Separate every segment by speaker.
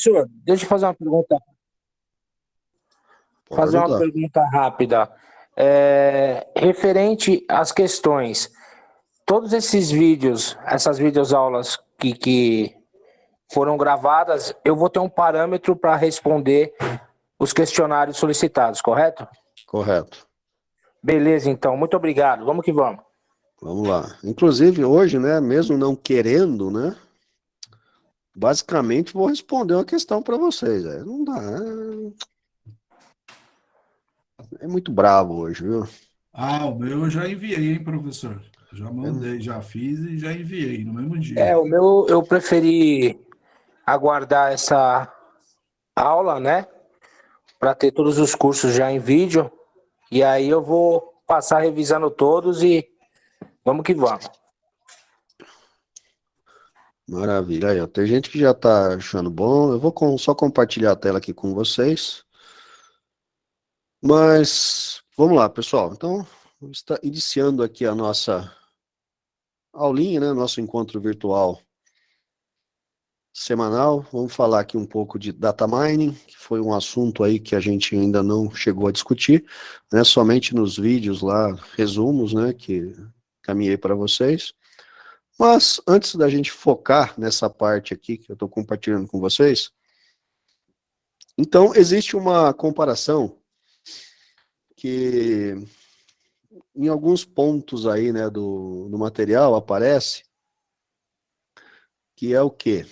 Speaker 1: Professor, deixa eu
Speaker 2: Pode
Speaker 1: fazer uma
Speaker 2: perguntar.
Speaker 1: pergunta rápida. Referente às questões, todos esses vídeos, essas videoaulas que foram gravadas, eu vou ter um parâmetro para responder os questionários solicitados, correto?
Speaker 2: Correto.
Speaker 1: Beleza, então. Muito obrigado. Vamos que vamos.
Speaker 2: Vamos lá. Inclusive, hoje, né, mesmo não querendo, né, basicamente vou responder uma questão para vocês. Não dá. É muito bravo hoje, viu?
Speaker 3: Ah, o meu eu já enviei, hein, professor? Já mandei, já fiz e já enviei no mesmo dia.
Speaker 1: O meu eu preferi aguardar essa aula, né? Para ter todos os cursos já em vídeo. E aí eu vou passar revisando todos e vamos que vamos.
Speaker 2: Maravilha. Aí, ó, tem gente que já tá achando bom. Eu vou só compartilhar a tela aqui com vocês. Mas vamos lá, pessoal. Então, está iniciando aqui a nossa aulinha, né? Nosso encontro virtual semanal. Vamos falar aqui um pouco de data mining, que foi um assunto aí que a gente ainda não chegou a discutir, né? Somente nos vídeos lá, resumos, né? Que caminhei para vocês. Mas antes da gente focar nessa parte aqui que eu estou compartilhando com vocês, então existe uma comparação que em alguns pontos aí, né, do material aparece, que é o quê?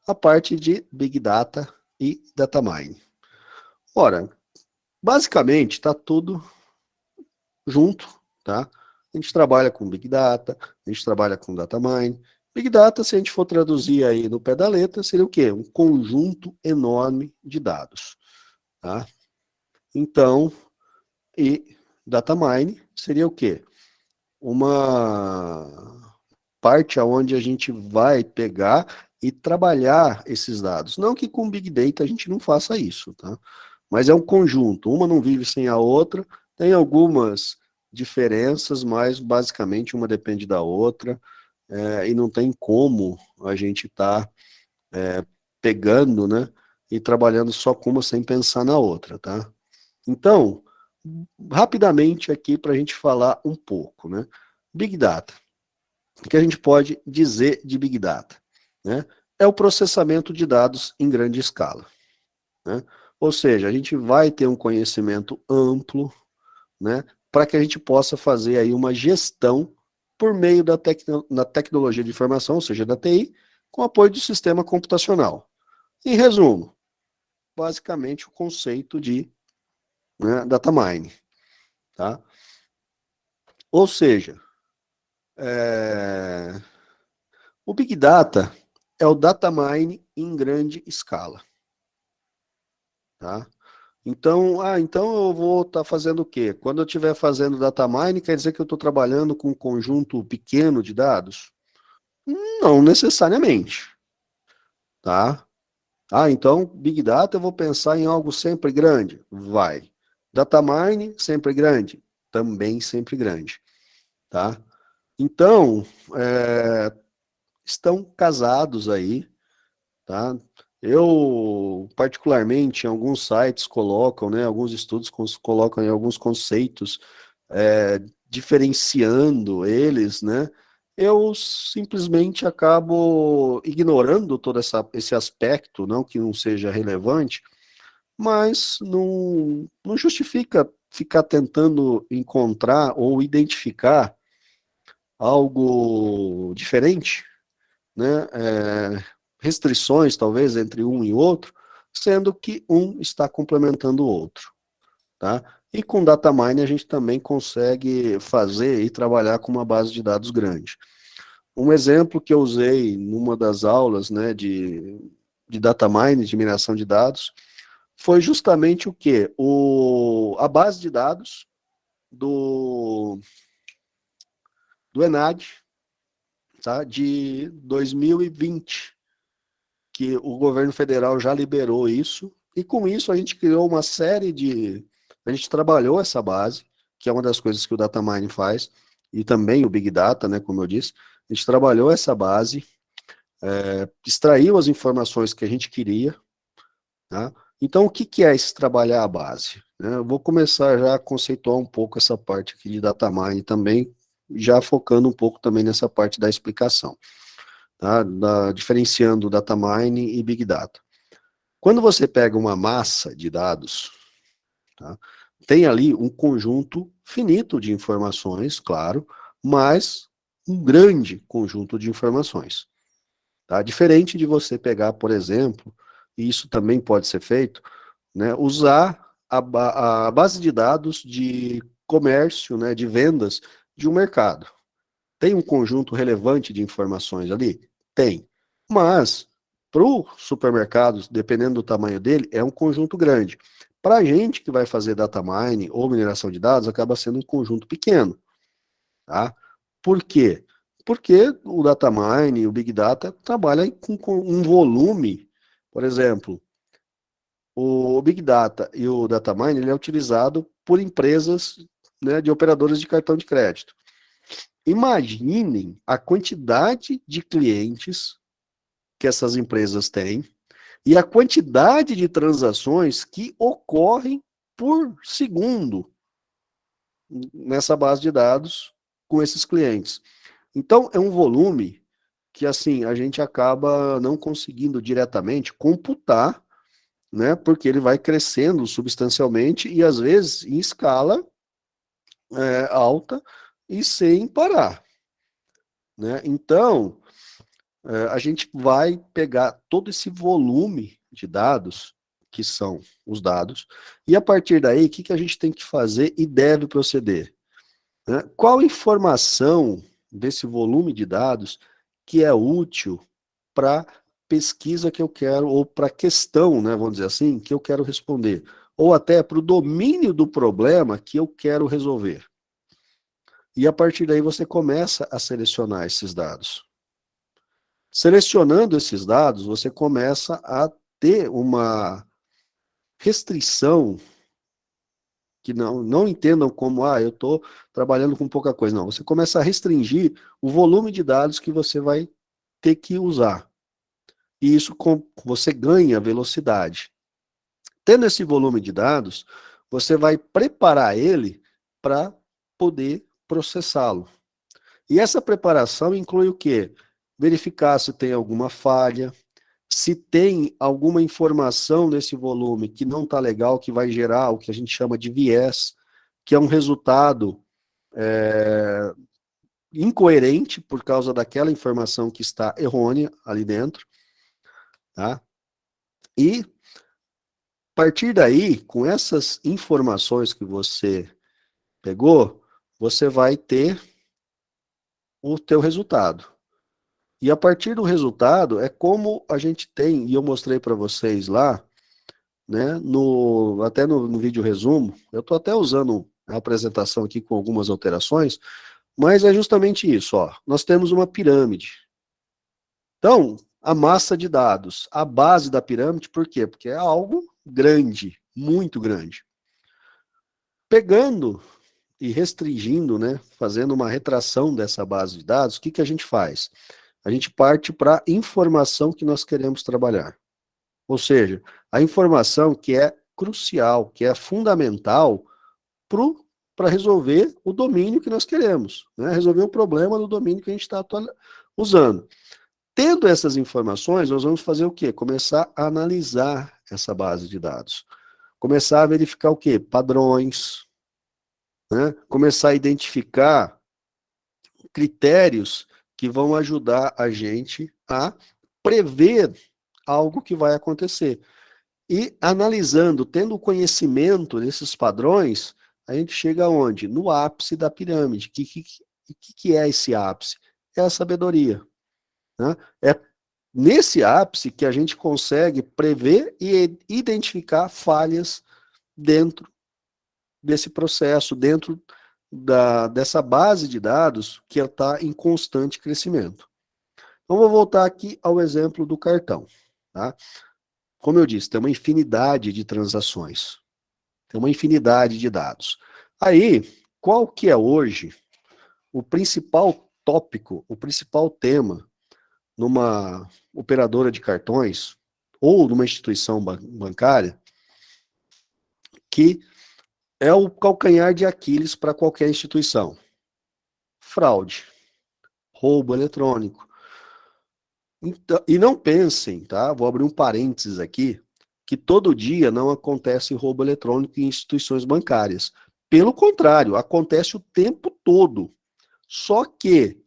Speaker 2: A parte de Big Data e Data Mining. Ora, basicamente está tudo junto, tá? A gente trabalha com Big Data, a gente trabalha com Data Mining. Big Data, se a gente for traduzir aí no pé da letra, seria o quê? Um conjunto enorme de dados, tá? Então, e Data Mining seria o quê? Uma parte aonde a gente vai pegar e trabalhar esses dados. Não que com Big Data a gente não faça isso, tá? Mas é um conjunto, uma não vive sem a outra, tem algumas diferenças, mas basicamente uma depende da outra, e não tem como a gente estar pegando, né, e trabalhando só com uma sem pensar na outra, tá? Então, rapidamente aqui para a gente falar um pouco, né? Big Data. O que a gente pode dizer de Big Data? Né? É o processamento de dados em grande escala. Né? Ou seja, a gente vai ter um conhecimento amplo, né, para que a gente possa fazer aí uma gestão por meio da tecnologia de informação, ou seja, da TI, com apoio do sistema computacional. Em resumo, basicamente o conceito de, né, data mining. Tá? Ou seja, o Big Data é o data mining em grande escala. Tá? Então eu vou estar fazendo o quê? Quando eu estiver fazendo data mining, quer dizer que eu estou trabalhando com um conjunto pequeno de dados? Não necessariamente, tá? Então Big Data eu vou pensar em algo sempre grande? Vai. Data mining, sempre grande? Também sempre grande, tá? Então, estão casados aí, tá? Eu, particularmente, em alguns sites colocam, né, alguns estudos colocam em alguns conceitos, diferenciando eles, né, eu simplesmente acabo ignorando todo esse aspecto, não que não seja relevante, mas não justifica ficar tentando encontrar ou identificar algo diferente, né, restrições, talvez, entre um e outro, sendo que um está complementando o outro, tá? E com data mining a gente também consegue fazer e trabalhar com uma base de dados grande. Um exemplo que eu usei numa das aulas, né, de data mining, de mineração de dados, foi justamente o quê? A base de dados do ENAD, tá, de 2020, que o governo federal já liberou isso, e com isso a gente criou uma série a gente trabalhou essa base, que é uma das coisas que o Data Mining faz, e também o Big Data, né, como eu disse, a gente trabalhou essa base, extraiu as informações que a gente queria, tá? Então, o que que é esse trabalhar a base? Eu vou começar já a conceituar um pouco essa parte aqui de data mining também, já focando um pouco também nessa parte da explicação, tá? Diferenciando data mining e big data. Quando você pega uma massa de dados, tá? Tem ali um conjunto finito de informações, claro, mas um grande conjunto de informações. Tá? Diferente de você pegar, por exemplo, e isso também pode ser feito, né, usar a base de dados de comércio, né, de vendas de um mercado. Tem um conjunto relevante de informações ali? Tem. Mas, para o supermercado, dependendo do tamanho dele, é um conjunto grande. Para a gente que vai fazer data mining ou mineração de dados, acaba sendo um conjunto pequeno. Tá? Por quê? Porque o data mining, o big data, trabalha com um volume, por exemplo, o big data e o data mining ele é utilizado por empresas, né, de operadoras de cartão de crédito. Imaginem a quantidade de clientes que essas empresas têm e a quantidade de transações que ocorrem por segundo nessa base de dados com esses clientes. Então, é um volume que, assim, a gente acaba não conseguindo diretamente computar, né, porque ele vai crescendo substancialmente e, às vezes, em escala alta e sem parar, né? Então, a gente vai pegar todo esse volume de dados, que são os dados, e a partir daí, o que, que a gente tem que fazer e deve proceder? Né? Qual informação desse volume de dados que é útil para pesquisa que eu quero, ou para questão, né, vamos dizer assim, que eu quero responder, ou até para o domínio do problema que eu quero resolver. E a partir daí você começa a selecionar esses dados. Selecionando esses dados, você começa a ter uma restrição, que não entendam como, eu estou trabalhando com pouca coisa. Não, você começa a restringir o volume de dados que você vai ter que usar. E isso você ganha velocidade. Tendo esse volume de dados, você vai preparar ele para poder processá-lo. E essa preparação inclui o quê? Verificar se tem alguma falha, se tem alguma informação nesse volume que não está legal, que vai gerar o que a gente chama de viés, que é um resultado incoerente por causa daquela informação que está errônea ali dentro, tá? E a partir daí, com essas informações que você pegou, você vai ter o teu resultado. E a partir do resultado, é como a gente tem, e eu mostrei para vocês lá, né, até no vídeo resumo, eu estou até usando a apresentação aqui com algumas alterações, mas é justamente isso, ó. Nós temos uma pirâmide. Então, a massa de dados, a base da pirâmide, por quê? Porque é algo grande, muito grande. Pegando e restringindo, né, fazendo uma retração dessa base de dados, o que, que a gente faz? A gente parte para a informação que nós queremos trabalhar. Ou seja, a informação que é crucial, que é fundamental para resolver o domínio que nós queremos, né? Resolver o problema do domínio que a gente está usando. Tendo essas informações, nós vamos fazer o quê? Começar a analisar essa base de dados. Começar a verificar o quê? Padrões, né? Começar a identificar critérios que vão ajudar a gente a prever algo que vai acontecer. E analisando, tendo conhecimento desses padrões, a gente chega aonde? No ápice da pirâmide. O que é esse ápice? É a sabedoria. Né? É nesse ápice que a gente consegue prever e identificar falhas dentro desse processo, dentro dessa base de dados que está em constante crescimento. Então, vou voltar aqui ao exemplo do cartão. Tá? Como eu disse, tem uma infinidade de transações, tem uma infinidade de dados. Aí, qual que é hoje o principal tópico, o principal tema numa operadora de cartões, ou numa instituição bancária, que é o calcanhar de Aquiles para qualquer instituição. Fraude, roubo eletrônico. Então, e não pensem, tá? Vou abrir um parênteses aqui, que todo dia não acontece roubo eletrônico em instituições bancárias. Pelo contrário, acontece o tempo todo. Só que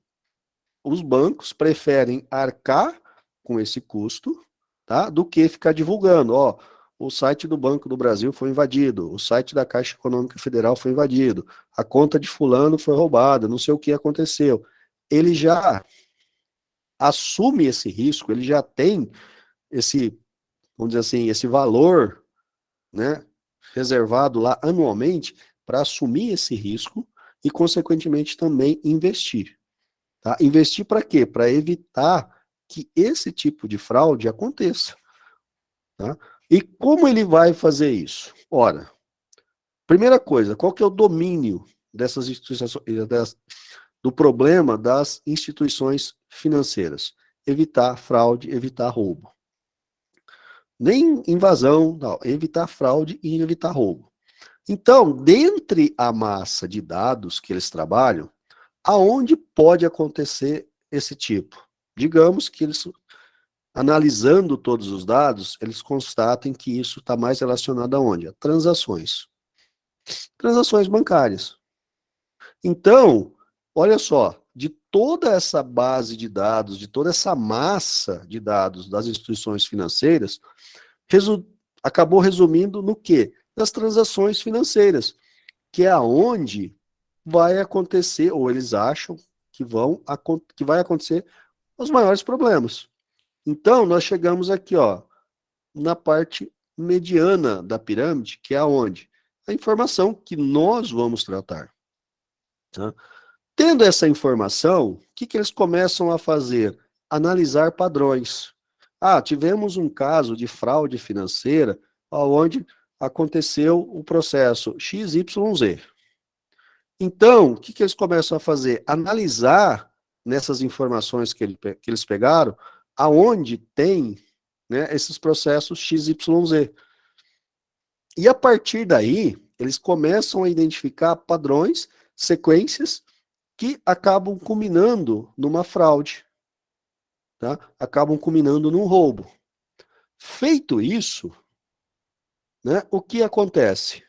Speaker 2: os bancos preferem arcar com esse custo, tá? Do que ficar divulgando, ó, o site do Banco do Brasil foi invadido, o site da Caixa Econômica Federal foi invadido, a conta de fulano foi roubada, não sei o que aconteceu. Ele já assume esse risco, ele já tem esse, vamos dizer assim, esse valor, né, reservado lá anualmente para assumir esse risco e, consequentemente, também investir. Tá? Investir para quê? Para evitar que esse tipo de fraude aconteça. Tá? E como ele vai fazer isso? Ora, primeira coisa, qual que é o domínio dessas instituições, do problema das instituições financeiras? Evitar fraude, evitar roubo. Nem invasão, não, evitar fraude e evitar roubo. Então, dentre a massa de dados que eles trabalham, aonde pode acontecer esse tipo? Digamos que eles, analisando todos os dados, eles constatem que isso está mais relacionado aonde? A transações. Transações bancárias. Então, olha só, de toda essa base de dados, de toda essa massa de dados das instituições financeiras, acabou resumindo no quê? Nas transações financeiras, que é aonde vai acontecer, ou eles acham que vai acontecer os maiores problemas. Então, nós chegamos aqui, ó, na parte mediana da pirâmide, que é aonde? A informação que nós vamos tratar. Tá? Tendo essa informação, o que eles começam a fazer? Analisar padrões. Ah, tivemos um caso de fraude financeira onde aconteceu o processo XYZ. Então, o que eles começam a fazer? Analisar nessas informações que eles pegaram, aonde tem, né, esses processos XYZ. E a partir daí, eles começam a identificar padrões, sequências, que acabam culminando numa fraude, tá? Acabam culminando num roubo. Feito isso, né, o que acontece?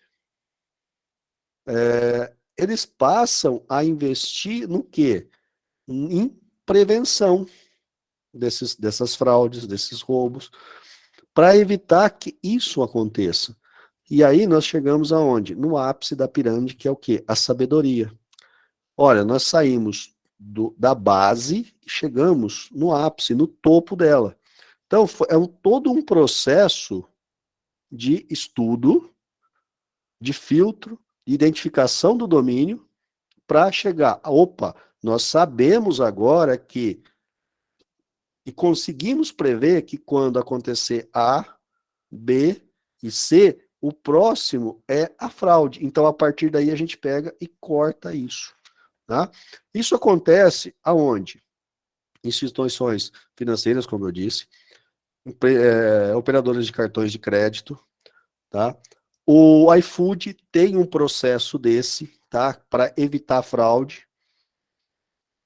Speaker 2: Eles passam a investir no quê? Em prevenção dessas fraudes, desses roubos, para evitar que isso aconteça. E aí nós chegamos aonde? No ápice da pirâmide, que é o quê? A sabedoria. Olha, nós saímos da base e chegamos no ápice, no topo dela. Então, é todo um processo de estudo, de filtro, de identificação do domínio, para chegar, opa, nós sabemos agora que, e conseguimos prever que quando acontecer A, B e C, o próximo é a fraude. Então, a partir daí, a gente pega e corta isso. Tá? Isso acontece aonde? Instituições financeiras, como eu disse, operadoras de cartões de crédito, tá? O iFood tem um processo desse, tá? Para evitar fraude,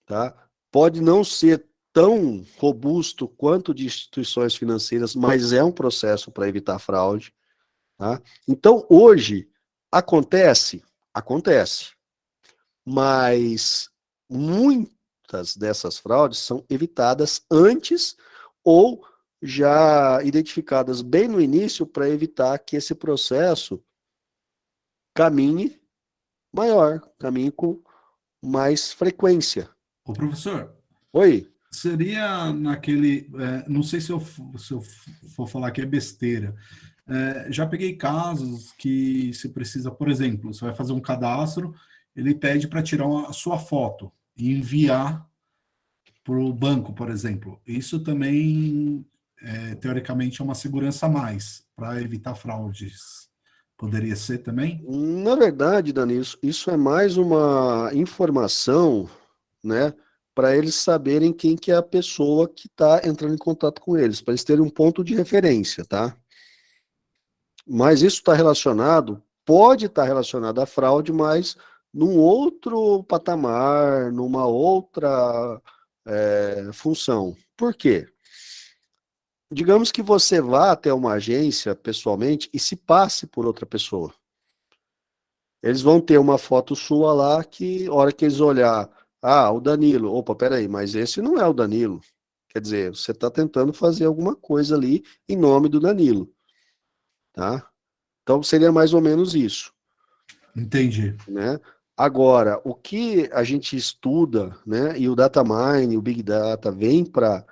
Speaker 2: tá? Pode não ser tão robusto quanto de instituições financeiras, mas é um processo para evitar fraude, tá? Então, hoje, acontece, mas muitas dessas fraudes são evitadas antes ou já identificadas bem no início para evitar que esse processo caminhe caminhe com mais frequência.
Speaker 3: Ô, professor,
Speaker 2: Oi?
Speaker 3: seria naquele. Não sei se eu for falar que é besteira. Já peguei casos que se precisa, por exemplo, você vai fazer um cadastro, ele pede para tirar a sua foto e enviar para o banco, por exemplo. Isso também, teoricamente, é uma segurança a mais para evitar fraudes. Poderia ser também?
Speaker 2: Na verdade, Dani, isso é mais uma informação, né, para eles saberem quem que é a pessoa que está entrando em contato com eles, para eles terem um ponto de referência, tá? Mas isso está relacionado, pode estar relacionado à fraude, mas num outro patamar, numa outra função. Por quê? Digamos que você vá até uma agência pessoalmente e se passe por outra pessoa. Eles vão ter uma foto sua lá que, a hora que eles olhar, o Danilo, opa, peraí, mas esse não é o Danilo. Quer dizer, você está tentando fazer alguma coisa ali em nome do Danilo, tá? Então seria mais ou menos isso.
Speaker 3: Entendi.
Speaker 2: Né? Agora, o que a gente estuda, né, e o data mining, o Big Data vem para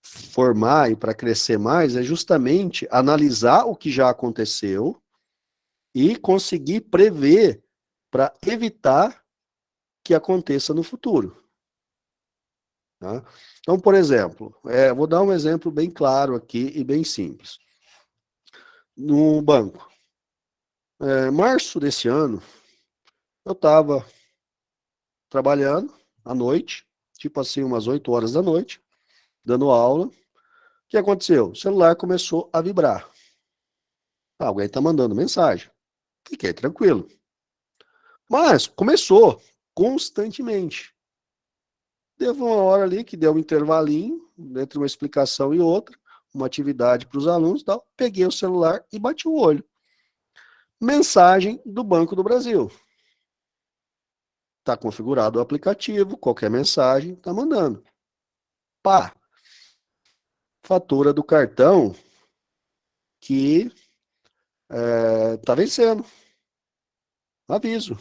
Speaker 2: formar e para crescer mais, é justamente analisar o que já aconteceu e conseguir prever para evitar que aconteça no futuro. Tá? Então, por exemplo, vou dar um exemplo bem claro aqui e bem simples. No banco, março desse ano, eu estava trabalhando à noite, tipo assim, umas 8 horas da noite, dando aula. O que aconteceu? O celular começou a vibrar. Alguém está mandando mensagem. Fiquei tranquilo. Mas começou constantemente. Teve uma hora ali que deu um intervalinho, entre uma explicação e outra, uma atividade para os alunos e tal. Peguei o celular e bati o olho. Mensagem do Banco do Brasil. Está configurado o aplicativo, qualquer mensagem está mandando. Pá! Fatura do cartão que está vencendo. Aviso.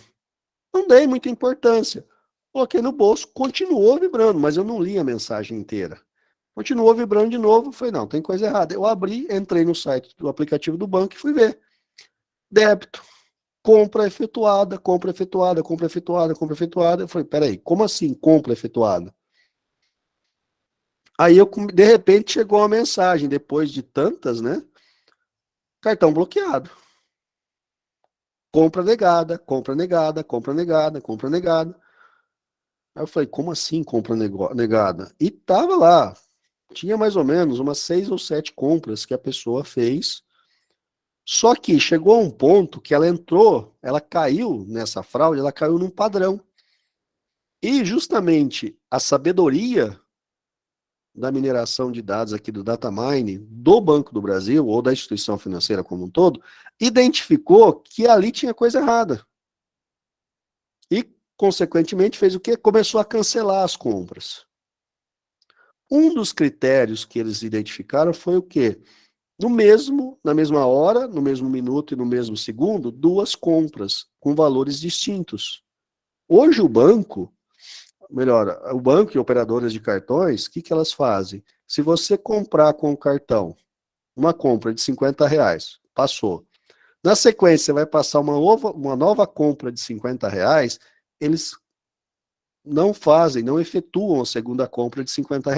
Speaker 2: Não dei muita importância. Coloquei no bolso, continuou vibrando, mas eu não li a mensagem inteira. Continuou vibrando de novo, falei, não, tem coisa errada. Eu abri, entrei no site do aplicativo do banco e fui ver. Débito, compra efetuada, compra efetuada, compra efetuada, compra efetuada. Eu falei, peraí, como assim compra efetuada? Aí, de repente, chegou uma mensagem, depois de tantas, né? Cartão bloqueado. Compra negada, compra negada, compra negada, compra negada. Aí eu falei, como assim compra negada? E tava lá, tinha mais ou menos umas 6 ou 7 compras que a pessoa fez. Só que chegou a um ponto que ela entrou, ela caiu nessa fraude, ela caiu num padrão. E justamente a sabedoria da mineração de dados aqui do Datamine, do Banco do Brasil, ou da instituição financeira como um todo, identificou que ali tinha coisa errada. E, consequentemente, fez o quê? Começou a cancelar as compras. Um dos critérios que eles identificaram foi o quê? Na mesma hora, no mesmo minuto e no mesmo segundo, 2 compras com valores distintos. Hoje o banco e operadoras de cartões, o que elas fazem? Se você comprar com o cartão uma compra de R$ 50, passou. Na sequência, vai passar uma nova compra de R$ 50, eles não efetuam a segunda compra de R$ 50.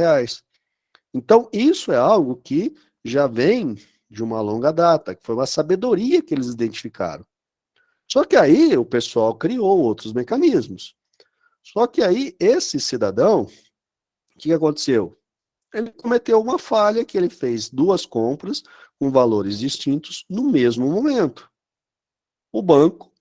Speaker 2: Então, isso é algo que já vem de uma longa data, que foi uma sabedoria que eles identificaram. Só que aí o pessoal criou outros mecanismos. Só que aí esse cidadão, o que aconteceu? Ele cometeu uma falha que ele fez 2 compras com valores distintos no mesmo momento. O banco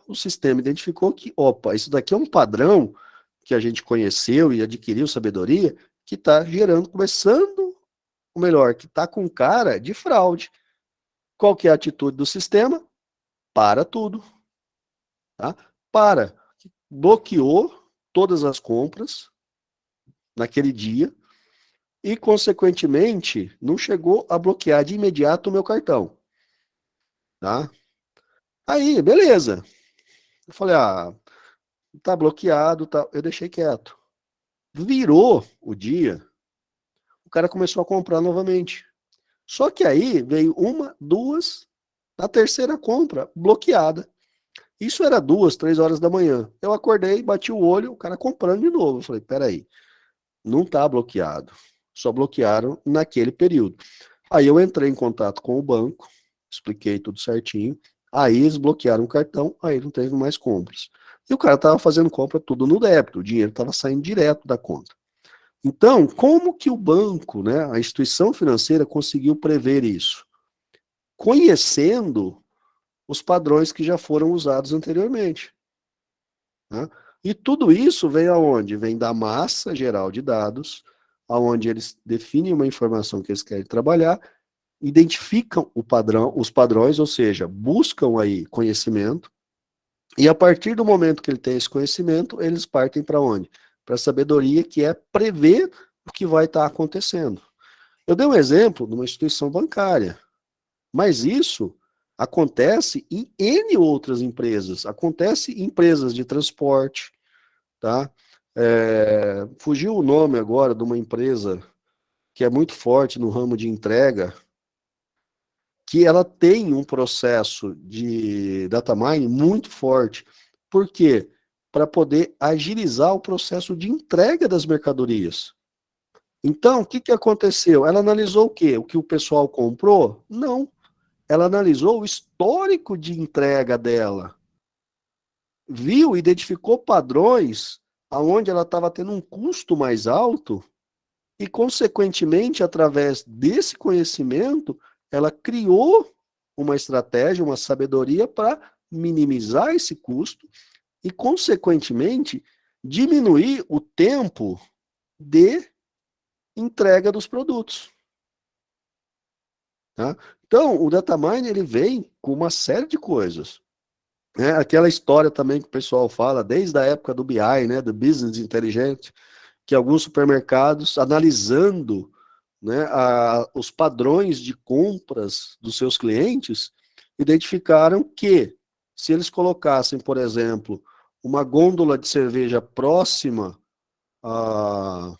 Speaker 2: o sistema identificou que, opa, isso daqui é um padrão que a gente conheceu e adquiriu sabedoria, que está que está com cara de fraude. Qual que é a atitude do sistema? Para tudo. Tá? Bloqueou todas as compras naquele dia e, consequentemente, não chegou a bloquear de imediato o meu cartão. Tá? Aí, beleza. Eu falei, tá bloqueado, tá. Eu deixei quieto. Virou o dia, o cara começou a comprar novamente. Só que aí veio 1, 2, na terceira compra, bloqueada. Isso era 2, 3 horas da manhã. Eu acordei, bati o olho, o cara comprando de novo. Eu falei, peraí, não tá bloqueado. Só bloquearam naquele período. Aí eu entrei em contato com o banco, expliquei tudo certinho. Aí eles bloquearam o cartão, aí não teve mais compras. E o cara estava fazendo compra tudo no débito, o dinheiro estava saindo direto da conta. Então, como que o banco, né, a instituição financeira conseguiu prever isso? Conhecendo os padrões que já foram usados anteriormente. Né? E tudo isso vem aonde? Vem da massa geral de dados, aonde eles definem uma informação que eles querem trabalhar, identificam o padrão, os padrões, ou seja, buscam aí conhecimento, e a partir do momento que ele tem esse conhecimento, eles partem para onde? Para a sabedoria, que é prever o que vai estar acontecendo. Eu dei um exemplo de uma instituição bancária, mas isso acontece em N outras empresas, acontece em empresas de transporte, tá? Fugiu o nome agora de uma empresa que é muito forte no ramo de entrega, que ela tem um processo de data mining muito forte. Por quê? Para poder agilizar o processo de entrega das mercadorias. Então, o que, que aconteceu? Ela analisou o quê? O que o pessoal comprou? Não. Ela analisou o histórico de entrega dela. Viu, identificou padrões aonde ela estava tendo um custo mais alto e, consequentemente, através desse conhecimento, ela criou uma estratégia, uma sabedoria para minimizar esse custo e, consequentemente, diminuir o tempo de entrega dos produtos. Tá? Então, o data mining ele vem com uma série de coisas. Aquela história também que o pessoal fala, desde a época do BI, né, do Business Intelligence, que alguns supermercados, analisando, né, os padrões de compras dos seus clientes, identificaram que, se eles colocassem, por exemplo, uma gôndola de cerveja próxima à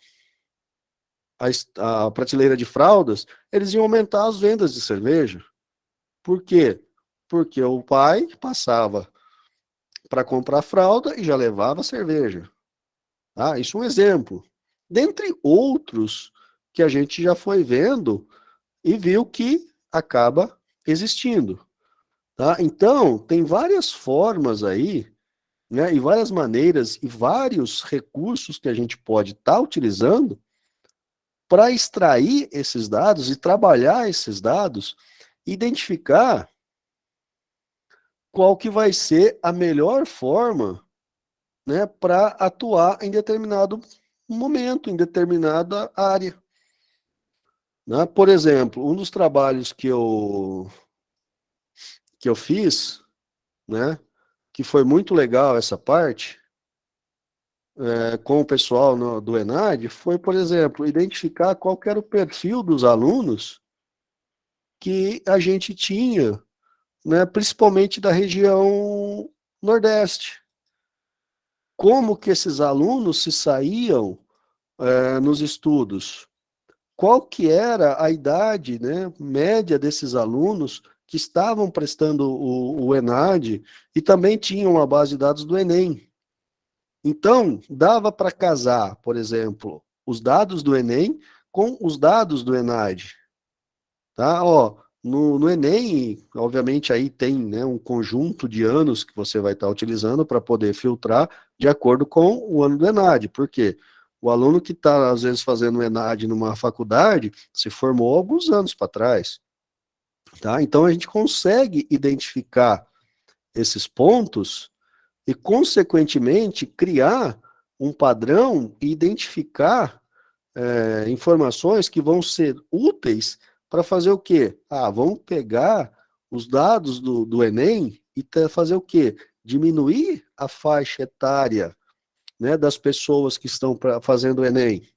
Speaker 2: prateleira de fraldas, eles iam aumentar as vendas de cerveja. Por quê? Porque o pai passava para comprar fralda e já levava cerveja. Tá? Isso é um exemplo. Dentre outros que a gente já foi vendo e viu que acaba existindo. Tá? Então, tem várias formas aí, né, e várias maneiras e vários recursos que a gente pode estar utilizando para extrair esses dados e trabalhar esses dados, identificar qual que vai ser a melhor forma, né, para atuar em determinado momento, em determinada área. Né? Por exemplo, um dos trabalhos que eu fiz, né, que foi muito legal essa parte, com o pessoal do ENAD, foi, por exemplo, identificar qual que era o perfil dos alunos que a gente tinha, né, principalmente da região Nordeste. Como que esses alunos se saíam nos estudos? Qual que era a idade, né, média desses alunos que estavam prestando o ENAD e também tinham a base de dados do Enem. Então, dava para casar, por exemplo, os dados do Enem com os dados do ENAD. Tá? Ó, no Enem, obviamente, aí tem, né, um conjunto de anos que você vai estar utilizando para poder filtrar de acordo com o ano do ENAD. Por quê? O aluno que está, às vezes, fazendo o ENAD numa faculdade se formou alguns anos para trás. Tá? Então, a gente consegue identificar esses pontos e, consequentemente, criar um padrão e identificar informações que vão ser úteis para fazer o quê? Vamos pegar os dados do Enem e fazer o quê? Diminuir a faixa etária, né, das pessoas que estão fazendo o Enem.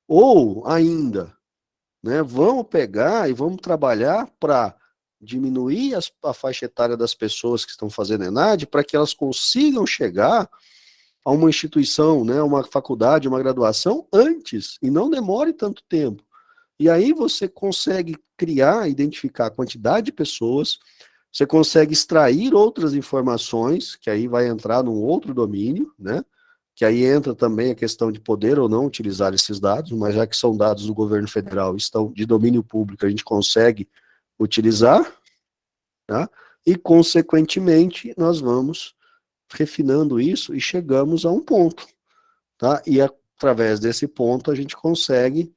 Speaker 2: Ou ainda, né, vamos pegar e vamos trabalhar para diminuir a faixa etária das pessoas que estão fazendo ENAD para que elas consigam chegar a uma instituição, né, uma faculdade, uma graduação antes, e não demore tanto tempo. E aí você consegue criar, identificar a quantidade de pessoas, você consegue extrair outras informações, que aí vai entrar num outro domínio, né, que aí entra também a questão de poder ou não utilizar esses dados, mas já que são dados do governo federal, estão de domínio público, a gente consegue utilizar, tá? E, consequentemente, nós vamos refinando isso e chegamos a um ponto, tá? E através desse ponto a gente consegue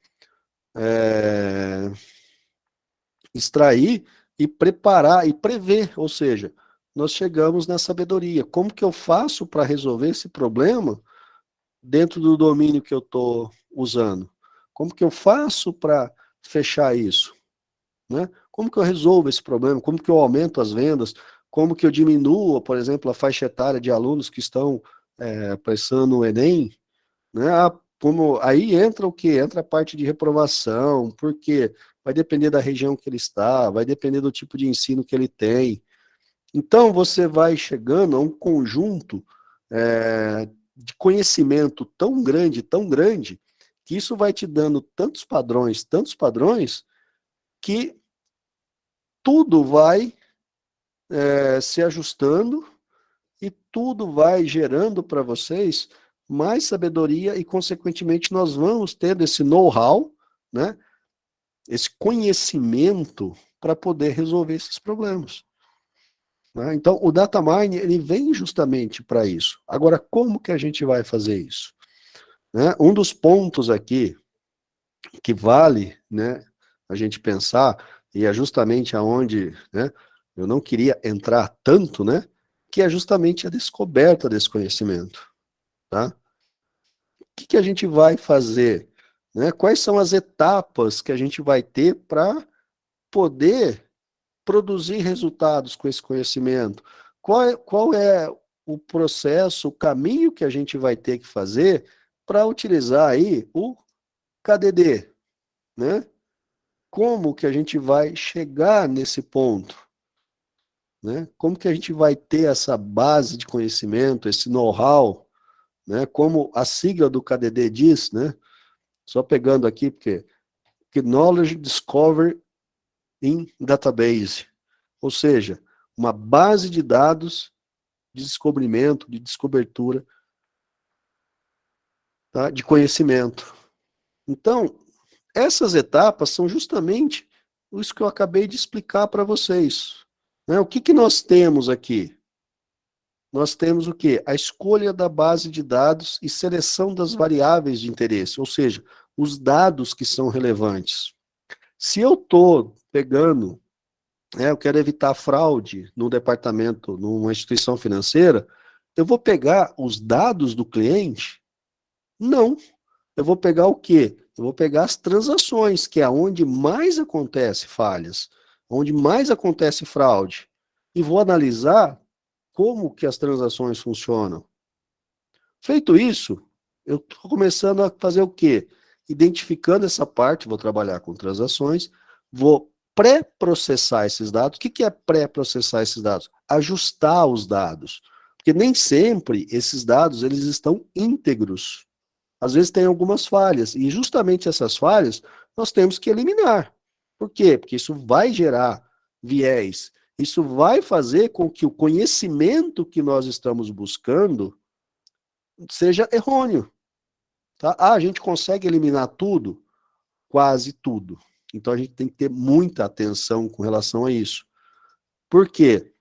Speaker 2: extrair e preparar e prever, ou seja, nós chegamos na sabedoria. Como que eu faço para resolver esse problema dentro do domínio que eu estou usando? Como que eu faço para fechar isso? Né? Como que eu resolvo esse problema? Como que eu aumento as vendas? Como que eu diminuo, por exemplo, a faixa etária de alunos que estão prestando o Enem? Né? Aí entra o quê? Entra a parte de reprovação, porque vai depender da região que ele está, vai depender do tipo de ensino que ele tem. Então, você vai chegando a um conjunto de conhecimento tão grande, que isso vai te dando tantos padrões, que tudo vai se ajustando e tudo vai gerando para vocês mais sabedoria e, consequentemente, nós vamos tendo esse know-how, né, esse conhecimento para poder resolver esses problemas. Né? Então, o data mining, ele vem justamente para isso. Agora, como que a gente vai fazer isso? Né? Um dos pontos aqui que vale, né, a gente pensar, e é justamente aonde, né, eu não queria entrar tanto, né, que é justamente a descoberta desse conhecimento, tá? O que a gente vai fazer? Né? Quais são as etapas que a gente vai ter para poder produzir resultados com esse conhecimento? Qual é o processo, o caminho que a gente vai ter que fazer para utilizar aí o KDD, né? Como que a gente vai chegar nesse ponto? Né? Como que a gente vai ter essa base de conhecimento, esse know-how, né? Como a sigla do KDD diz, né? Só pegando aqui, porque Knowledge Discovery in Database, ou seja, uma base de dados de descobrimento, de descobertura, tá? De conhecimento. Então, essas etapas são justamente isso que eu acabei de explicar para vocês. Né? O que nós temos aqui? Nós temos o quê? A escolha da base de dados e seleção das variáveis de interesse, ou seja, os dados que são relevantes. Se eu estou pegando, eu quero evitar fraude no departamento, numa instituição financeira, eu vou pegar os dados do cliente? Não. Eu vou pegar o quê? Eu vou pegar as transações, que é onde mais acontece falhas, onde mais acontece fraude, e vou analisar como que as transações funcionam. Feito isso, eu estou começando a fazer o quê? Identificando essa parte, vou trabalhar com transações, vou pré-processar esses dados. O que é pré-processar esses dados? Ajustar os dados. Porque nem sempre esses dados eles estão íntegros. Às vezes tem algumas falhas, e justamente essas falhas nós temos que eliminar. Por quê? Porque isso vai gerar viés, isso vai fazer com que o conhecimento que nós estamos buscando seja errôneo. Tá? A gente consegue eliminar tudo? Quase tudo. Então a gente tem que ter muita atenção com relação a isso. Por quê?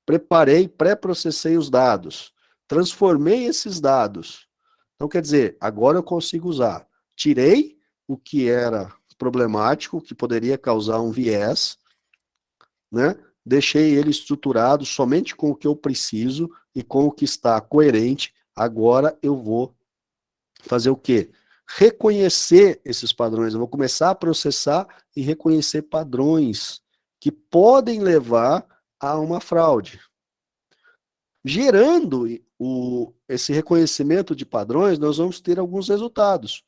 Speaker 2: Preparei, pré-processei os dados, transformei esses dados. Então, quer dizer, agora eu consigo usar. Tirei o que era problemático, que poderia causar um viés, né? Deixei ele estruturado somente com o que eu preciso e com o que está coerente. Agora eu vou fazer o quê? Reconhecer esses padrões. Eu vou começar a processar e reconhecer padrões que podem levar a uma fraude. Gerando esse reconhecimento de padrões, nós vamos ter alguns resultados.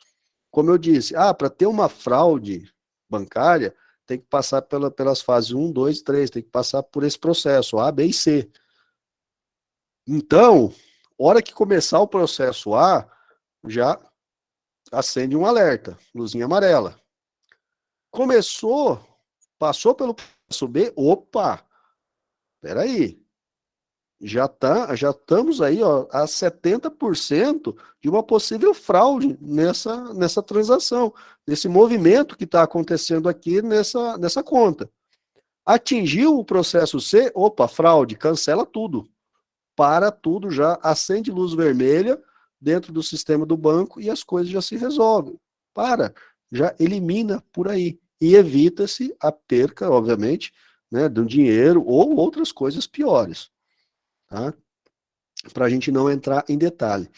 Speaker 2: Como eu disse, para ter uma fraude bancária, tem que passar pelas fases 1, 2, 3, tem que passar por esse processo, A, B e C. Então, hora que começar o processo A, já acende um alerta, luzinha amarela. Passou pelo processo B, opa, peraí, já estamos aí a 70% de uma possível fraude nessa transação, nesse movimento que está acontecendo aqui nessa conta. Atingiu o processo C, opa, fraude, cancela tudo. para tudo já, acende luz vermelha dentro do sistema do banco e as coisas já se resolvem. Já elimina por aí. E evita-se a perca, obviamente, né, do dinheiro ou outras coisas piores. Tá? Para a gente não entrar em detalhe.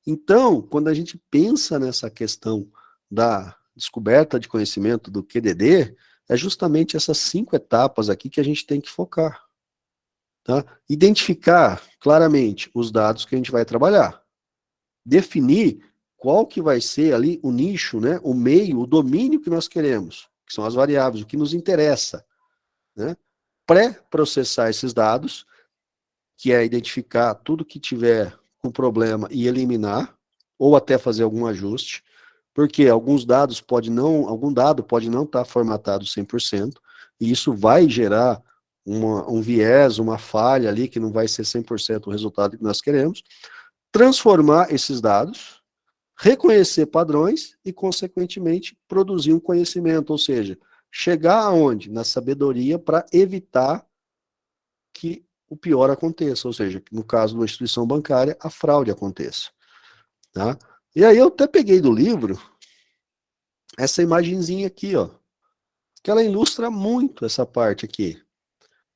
Speaker 2: Então, quando a gente pensa nessa questão da descoberta de conhecimento do QDD, é justamente essas 5 etapas aqui que a gente tem que focar. Tá? Identificar claramente os dados que a gente vai trabalhar. Definir qual que vai ser ali o nicho, né, o meio, o domínio que nós queremos, que são as variáveis, o que nos interessa. Né? Pré-processar esses dados, que é identificar tudo que tiver com problema e eliminar, ou até fazer algum ajuste, porque algum dado pode não estar formatado 100%, e isso vai gerar um viés, uma falha ali, que não vai ser 100% o resultado que nós queremos. Transformar esses dados, reconhecer padrões e, consequentemente, produzir um conhecimento, ou seja, chegar aonde? Na sabedoria para evitar que o pior aconteça, ou seja, no caso de uma instituição bancária, a fraude aconteça. Tá? E aí eu até peguei do livro essa imagenzinha aqui, ó, que ela ilustra muito essa parte aqui.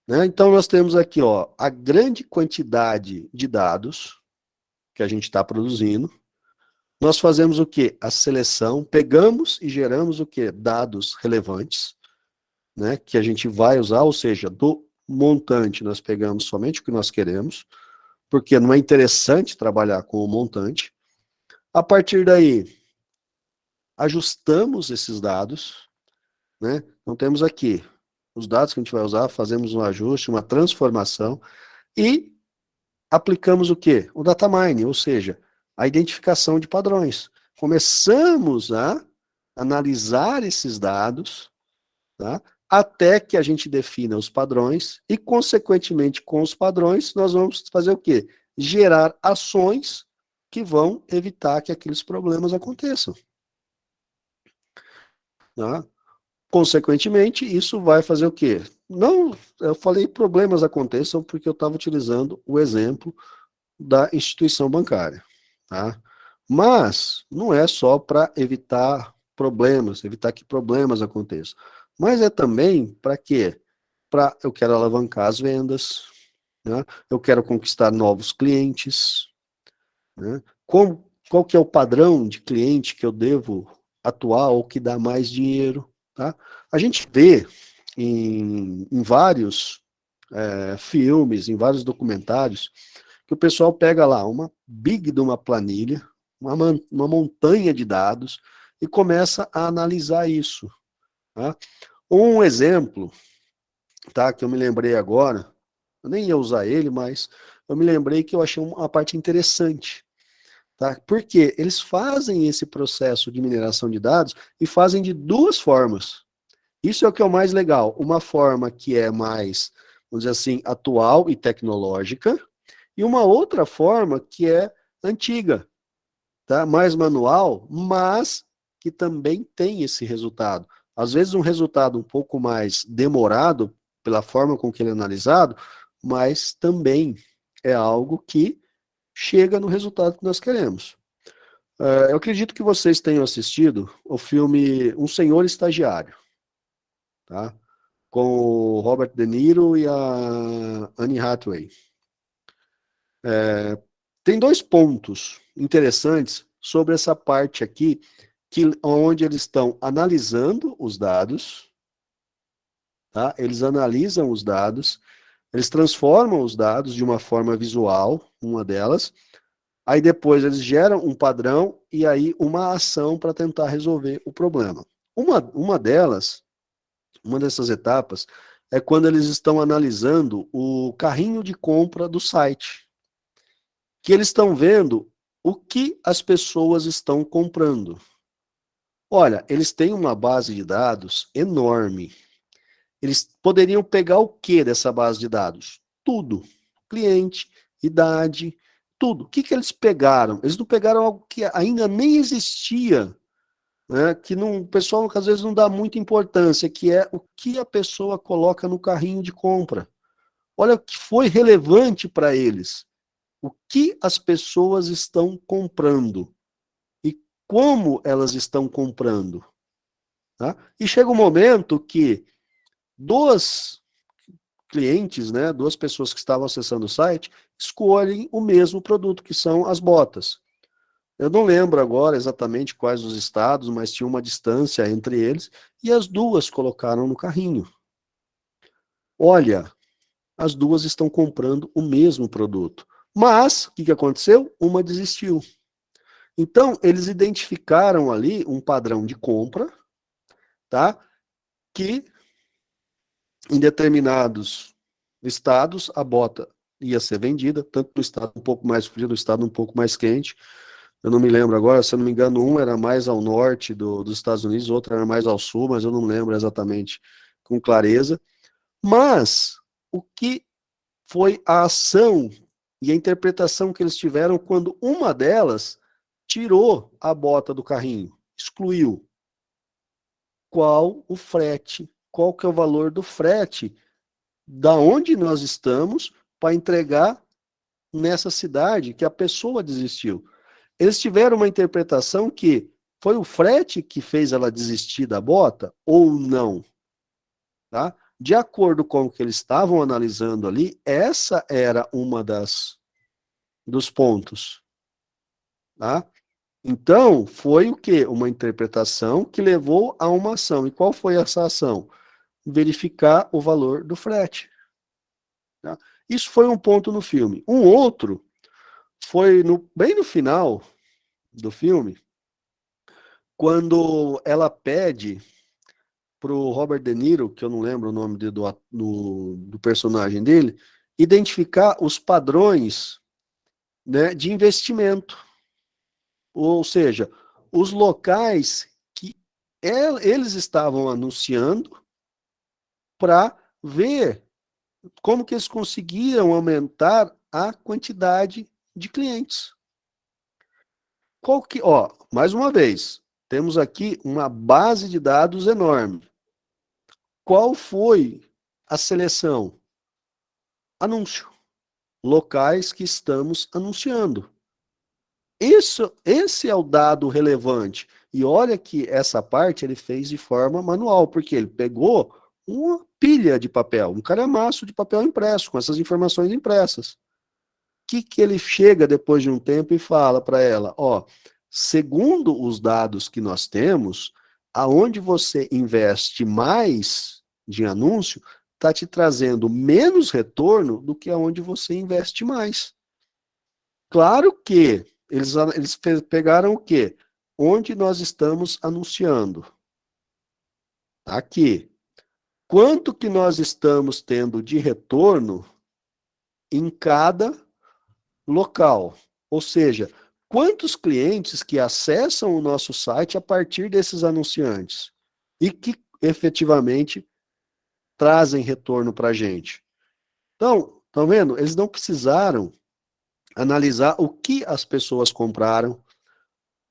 Speaker 2: Né? Então nós temos aqui, ó, a grande quantidade de dados que a gente está produzindo. Nós fazemos o quê? A seleção, pegamos e geramos o quê? Dados relevantes, né, que a gente vai usar, ou seja, do montante nós pegamos somente o que nós queremos, porque não é interessante trabalhar com o montante. A partir daí, ajustamos esses dados, né? Então temos aqui os dados que a gente vai usar, fazemos um ajuste, uma transformação e aplicamos o quê? O data mining, ou seja, a identificação de padrões. Começamos a analisar esses dados, tá? Até que a gente defina os padrões e, consequentemente, com os padrões, nós vamos fazer o quê? Gerar ações que vão evitar que aqueles problemas aconteçam. Tá? Consequentemente, isso vai fazer o quê? Não, eu falei problemas aconteçam porque eu estava utilizando o exemplo da instituição bancária. Tá? Mas não é só para evitar problemas, evitar que problemas aconteçam. Mas é também para quê? Eu quero alavancar as vendas, né? Eu quero conquistar novos clientes, né? Qual que é o padrão de cliente que eu devo atuar ou que dá mais dinheiro? Tá? A gente vê em vários filmes, em vários documentários, que o pessoal pega lá uma big de uma planilha, uma montanha de dados, e começa a analisar isso. Tá? Um exemplo, tá, que eu me lembrei agora, eu nem ia usar ele, mas eu me lembrei que eu achei uma parte interessante. Tá? Porque eles fazem esse processo de mineração de dados e fazem de 2 formas. Isso é o que é o mais legal. Uma forma que é mais, vamos dizer assim, atual e tecnológica, e uma outra forma que é antiga, tá? Mais manual, mas que também tem esse resultado. Às vezes um resultado um pouco mais demorado, pela forma com que ele é analisado, mas também é algo que chega no resultado que nós queremos. Eu acredito que vocês tenham assistido o filme Um Senhor Estagiário, tá? Com o Robert De Niro e a Anne Hathaway. Tem 2 pontos interessantes sobre essa parte aqui, onde eles estão analisando os dados, tá? Eles analisam os dados, eles transformam os dados de uma forma visual, uma delas, aí depois eles geram um padrão e aí uma ação para tentar resolver o problema. Uma dessas etapas, é quando eles estão analisando o carrinho de compra do site, que eles estão vendo o que as pessoas estão comprando. Olha, eles têm uma base de dados enorme. Eles poderiam pegar o que dessa base de dados? Tudo. Cliente, idade, tudo. O que eles pegaram? Eles não pegaram algo que ainda nem existia, né? Que o pessoal às vezes não dá muita importância, que é o que a pessoa coloca no carrinho de compra. Olha o que foi relevante para eles. o que as pessoas estão comprando e como elas estão comprando. Tá? E chega um momento que duas clientes, né, duas pessoas que estavam acessando o site, escolhem o mesmo produto, que são as botas. Eu não lembro agora exatamente quais os estados, mas tinha uma distância entre eles, e as duas colocaram no carrinho. Olha, as duas estão comprando o mesmo produto. Mas, o que aconteceu? Uma desistiu. Então, eles identificaram ali um padrão de compra, tá? Que em determinados estados a bota ia ser vendida, tanto no estado um pouco mais frio, no estado um pouco mais quente. Eu não me lembro agora, se eu não me engano, um era mais ao norte dos Estados Unidos, outro era mais ao sul, mas eu não lembro exatamente com clareza. Mas o que foi a ação e a interpretação que eles tiveram quando uma delas tirou a bota do carrinho, excluiu? Qual o frete? Qual que é o valor do frete da onde nós estamos para entregar nessa cidade que a pessoa desistiu? Eles tiveram uma interpretação que foi o frete que fez ela desistir da bota ou não, tá? De acordo com o que eles estavam analisando ali, essa era uma dos pontos, tá? Então, foi o quê? Uma interpretação que levou a uma ação. E qual foi essa ação? Verificar o valor do frete. Tá? Isso foi um ponto no filme. Um outro foi bem no final do filme, quando ela pede para o Robert De Niro, que eu não lembro o nome do personagem dele, identificar os padrões, né, de investimento. Ou seja, os locais que eles estavam anunciando para ver como que eles conseguiam aumentar a quantidade de clientes. Mais uma vez, temos aqui uma base de dados enorme. Qual foi a seleção? Anúncio. Locais que estamos anunciando. Esse é o dado relevante. E olha que essa parte ele fez de forma manual, porque ele pegou uma pilha de papel, um calhamaço de papel impresso, com essas informações impressas. O que ele chega depois de um tempo e fala para ela, segundo os dados que nós temos, aonde você investe mais de anúncio, está te trazendo menos retorno do que aonde você investe mais. Claro que eles pegaram o quê? Onde nós estamos anunciando. Aqui. Quanto que nós estamos tendo de retorno em cada local? Ou seja, quantos clientes que acessam o nosso site a partir desses anunciantes e que efetivamente trazem retorno para a gente. Então, estão vendo? Eles não precisaram analisar o que as pessoas compraram,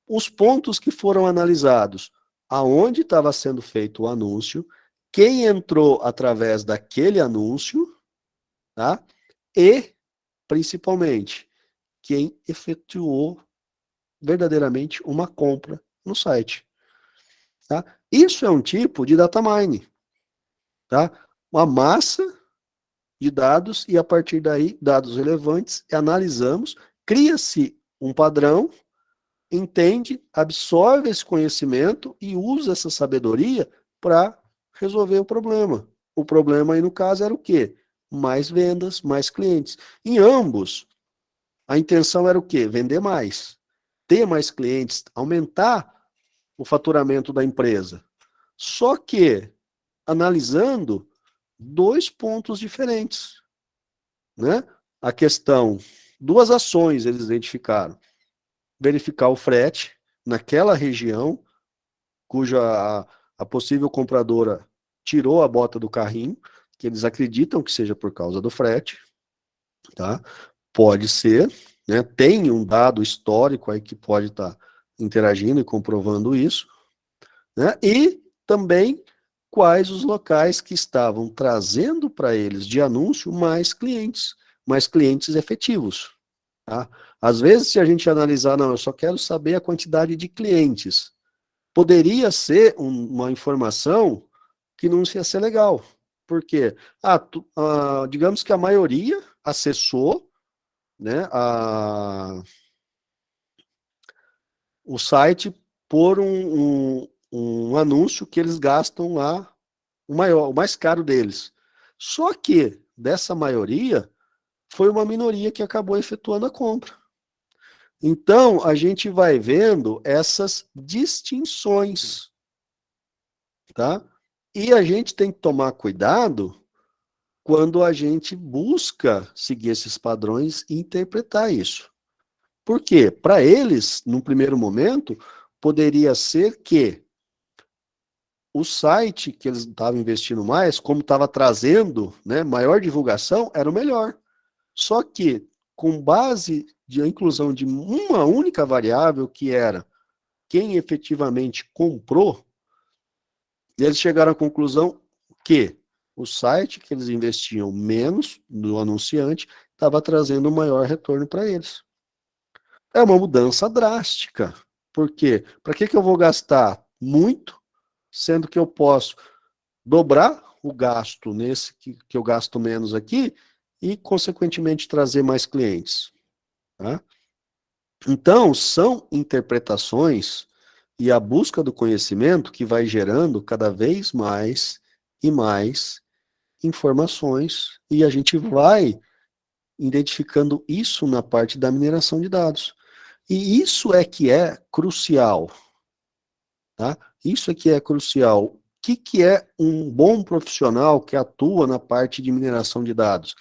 Speaker 2: os pontos que foram analisados, aonde estava sendo feito o anúncio, quem entrou através daquele anúncio, tá? E, principalmente, quem efetuou verdadeiramente uma compra no site. Tá? Isso é um tipo de data mining. Tá? Uma massa de dados e, a partir daí, dados relevantes, analisamos, cria-se um padrão, entende, absorve esse conhecimento e usa essa sabedoria para resolver o problema. O problema aí, no caso, era o quê? Mais vendas, mais clientes. Em ambos, a intenção era o quê? Vender mais, ter mais clientes, aumentar o faturamento da empresa. Só que, analisando dois pontos diferentes, né? A questão, duas ações eles identificaram. Verificar o frete naquela região, cuja a possível compradora tirou a bota do carrinho, que eles acreditam que seja por causa do frete, tá? Pode ser, né? Tem um dado histórico aí que pode estar interagindo e comprovando isso, né? E também quais os locais que estavam trazendo para eles de anúncio mais clientes efetivos, tá? Às vezes, se a gente analisar, não, eu só quero saber a quantidade de clientes, poderia ser uma informação que não ia ser legal. Por quê? Digamos que a maioria acessou, né, o site por um anúncio que eles gastam lá, o mais caro deles. Só que, dessa maioria, foi uma minoria que acabou efetuando a compra. Então, a gente vai vendo essas distinções, tá? E a gente tem que tomar cuidado quando a gente busca seguir esses padrões e interpretar isso. Por quê? Para eles, num primeiro momento, poderia ser que o site que eles estavam investindo mais, como estava trazendo, né, maior divulgação, era o melhor. Só que, com base de a inclusão de uma única variável, que era quem efetivamente comprou, eles chegaram à conclusão que o site que eles investiam menos no anunciante estava trazendo um maior retorno para eles. É uma mudança drástica. Por quê? Para que eu vou gastar muito, sendo que eu posso dobrar o gasto nesse que eu gasto menos aqui e, consequentemente, trazer mais clientes? Tá? Então, são interpretações e a busca do conhecimento que vai gerando cada vez mais e mais informações, e a gente vai identificando isso na parte da mineração de dados. E isso é que é crucial, tá? Isso é que é crucial. O que é um bom profissional que atua na parte de mineração de dados?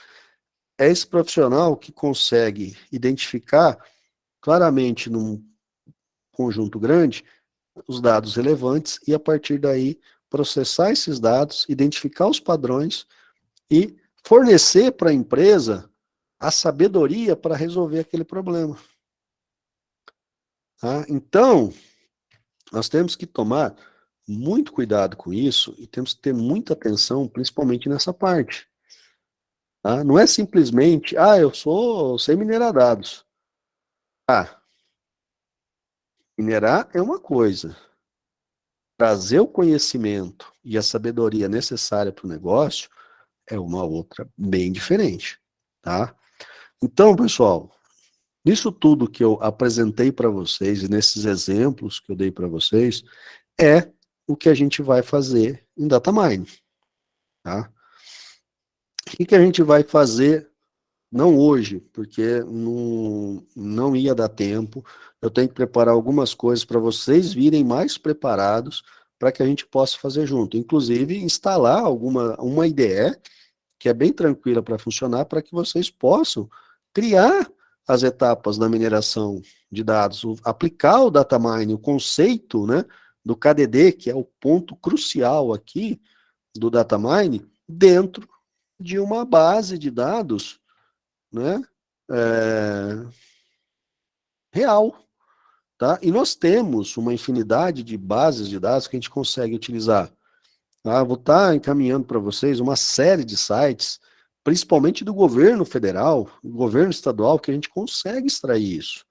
Speaker 2: É esse profissional que consegue identificar claramente num conjunto grande os dados relevantes e, a partir daí, processar esses dados, identificar os padrões e fornecer para a empresa a sabedoria para resolver aquele problema. Tá? Então, nós temos que tomar muito cuidado com isso e temos que ter muita atenção, principalmente nessa parte. Tá? Não é simplesmente, eu sei minerar dados. Ah, minerar é uma coisa. Trazer o conhecimento e a sabedoria necessária para o negócio é uma outra bem diferente, tá? Então, pessoal, nisso tudo que eu apresentei para vocês e nesses exemplos que eu dei para vocês, é o que a gente vai fazer em data mining, tá? O que a gente vai fazer, não hoje, porque não ia dar tempo, eu tenho que preparar algumas coisas para vocês virem mais preparados para que a gente possa fazer junto. Inclusive, instalar uma IDE, que é bem tranquila para funcionar, para que vocês possam criar as etapas da mineração de dados, aplicar o data mining, o conceito, né, do KDD, que é o ponto crucial aqui do data mining, dentro de uma base de dados, né, é, real, tá? E nós temos uma infinidade de bases de dados que a gente consegue utilizar. Tá? Vou estar encaminhando para vocês uma série de sites, principalmente do governo federal, do governo estadual, que a gente consegue extrair isso.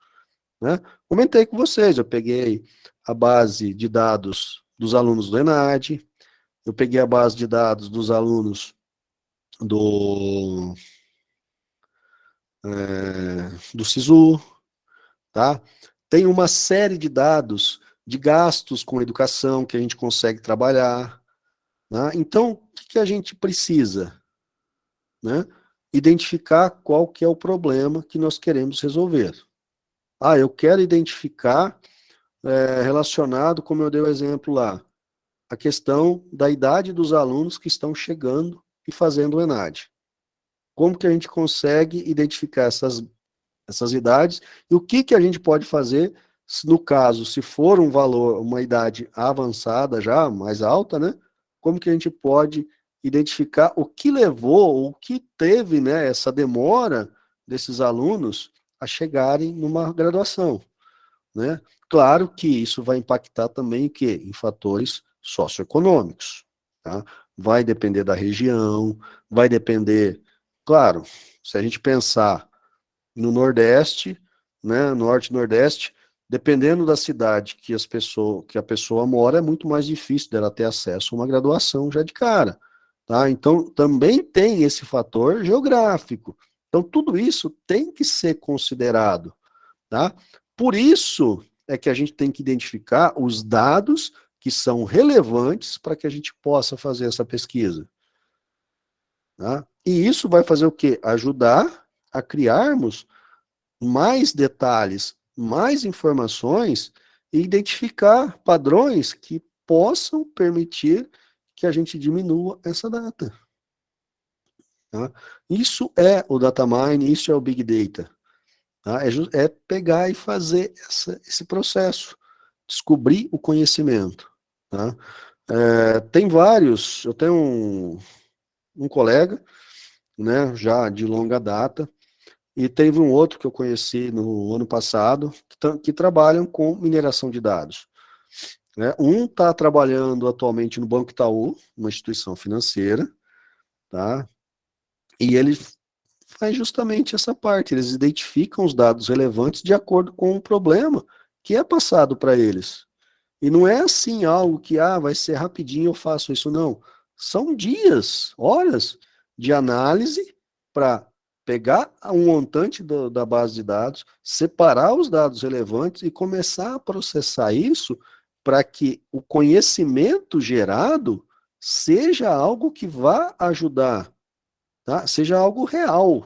Speaker 2: Né? Comentei com vocês, eu peguei a base de dados dos alunos do ENAD, eu peguei a base de dados dos alunos do SISU, tá? Tem uma série de dados de gastos com educação que a gente consegue trabalhar. Né? Então, o que a gente precisa? Né? Identificar qual que é o problema que nós queremos resolver. Eu quero identificar, relacionado, como eu dei o exemplo lá, a questão da idade dos alunos que estão chegando e fazendo o ENAD. Como que a gente consegue identificar essas idades e o que a gente pode fazer, no caso, se for um valor, uma idade avançada já, mais alta, né? Como que a gente pode identificar o que levou, o que teve, né, essa demora desses alunos a chegarem numa graduação, né? Claro que isso vai impactar também o quê? Em fatores socioeconômicos, tá? Vai depender da região, vai depender, claro, se a gente pensar no Nordeste, né, Norte e Nordeste, dependendo da cidade que a pessoa mora, é muito mais difícil dela ter acesso a uma graduação já de cara, tá? Então, também tem esse fator geográfico. Então, tudo isso tem que ser considerado, tá? Por isso é que a gente tem que identificar os dados que são relevantes para que a gente possa fazer essa pesquisa, tá? E isso vai fazer o quê? Ajudar a criarmos mais detalhes, mais informações e identificar padrões que possam permitir que a gente diminua essa data, tá? Isso é o data mining, isso é o big data, tá? É pegar e fazer esse processo, descobrir o conhecimento, tá? Tem vários, eu tenho um colega, né, já de longa data, e teve um outro que eu conheci no ano passado, que trabalham com mineração de dados, né? Um está trabalhando atualmente no Banco Itaú, uma instituição financeira, tá? E ele faz justamente essa parte, eles identificam os dados relevantes de acordo com o problema que é passado para eles. E não é assim algo que, vai ser rapidinho, eu faço isso, não. São dias, horas de análise para pegar um montante da base de dados, separar os dados relevantes e começar a processar isso para que o conhecimento gerado seja algo que vá ajudar, tá? Seja algo real,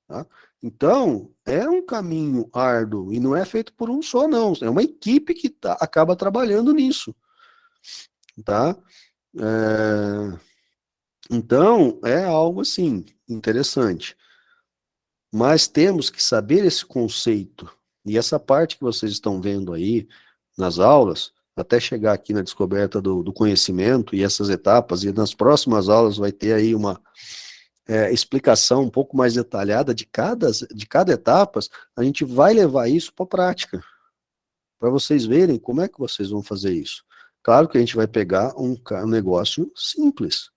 Speaker 2: tá? Então, é um caminho árduo e não é feito por um só, não. É uma equipe que acaba trabalhando nisso, tá? Então, é algo assim, interessante. Mas temos que saber esse conceito. E essa parte que vocês estão vendo aí nas aulas, até chegar aqui na descoberta do conhecimento e essas etapas, e nas próximas aulas vai ter aí uma explicação um pouco mais detalhada de cada etapa, a gente vai levar isso para a prática, para vocês verem como é que vocês vão fazer isso. Claro que a gente vai pegar um negócio simples,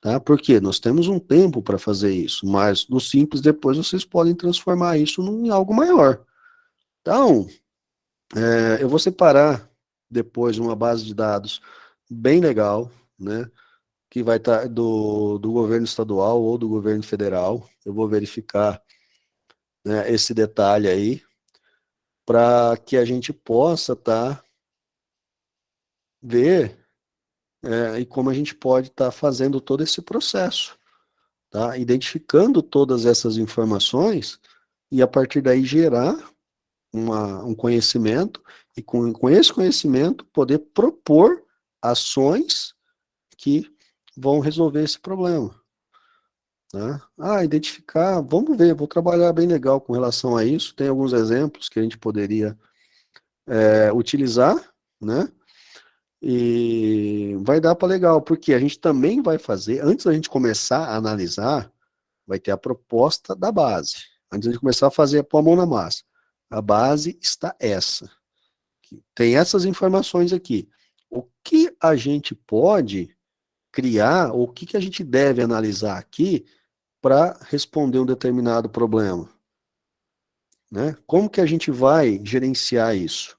Speaker 2: tá? Porque nós temos um tempo para fazer isso, mas no simples depois vocês podem transformar isso em algo maior. Então, eu vou separar depois uma base de dados bem legal, né? Que vai estar do governo estadual ou do governo federal. Eu vou verificar, né, esse detalhe aí, para que a gente possa ver e como a gente pode estar fazendo todo esse processo, tá? Identificando todas essas informações e a partir daí gerar um conhecimento e com esse conhecimento poder propor ações que vão resolver esse problema, tá? Identificar, vamos ver, vou trabalhar bem legal com relação a isso, tem alguns exemplos que a gente poderia utilizar, né? E vai dar para legal, porque a gente também vai fazer, antes da gente começar a analisar, vai ter a proposta da base. Antes de começar a fazer, pôr a mão na massa. A base está essa. Tem essas informações aqui. O que a gente pode criar, ou o que a gente deve analisar aqui para responder um determinado problema, né? Como que a gente vai gerenciar isso?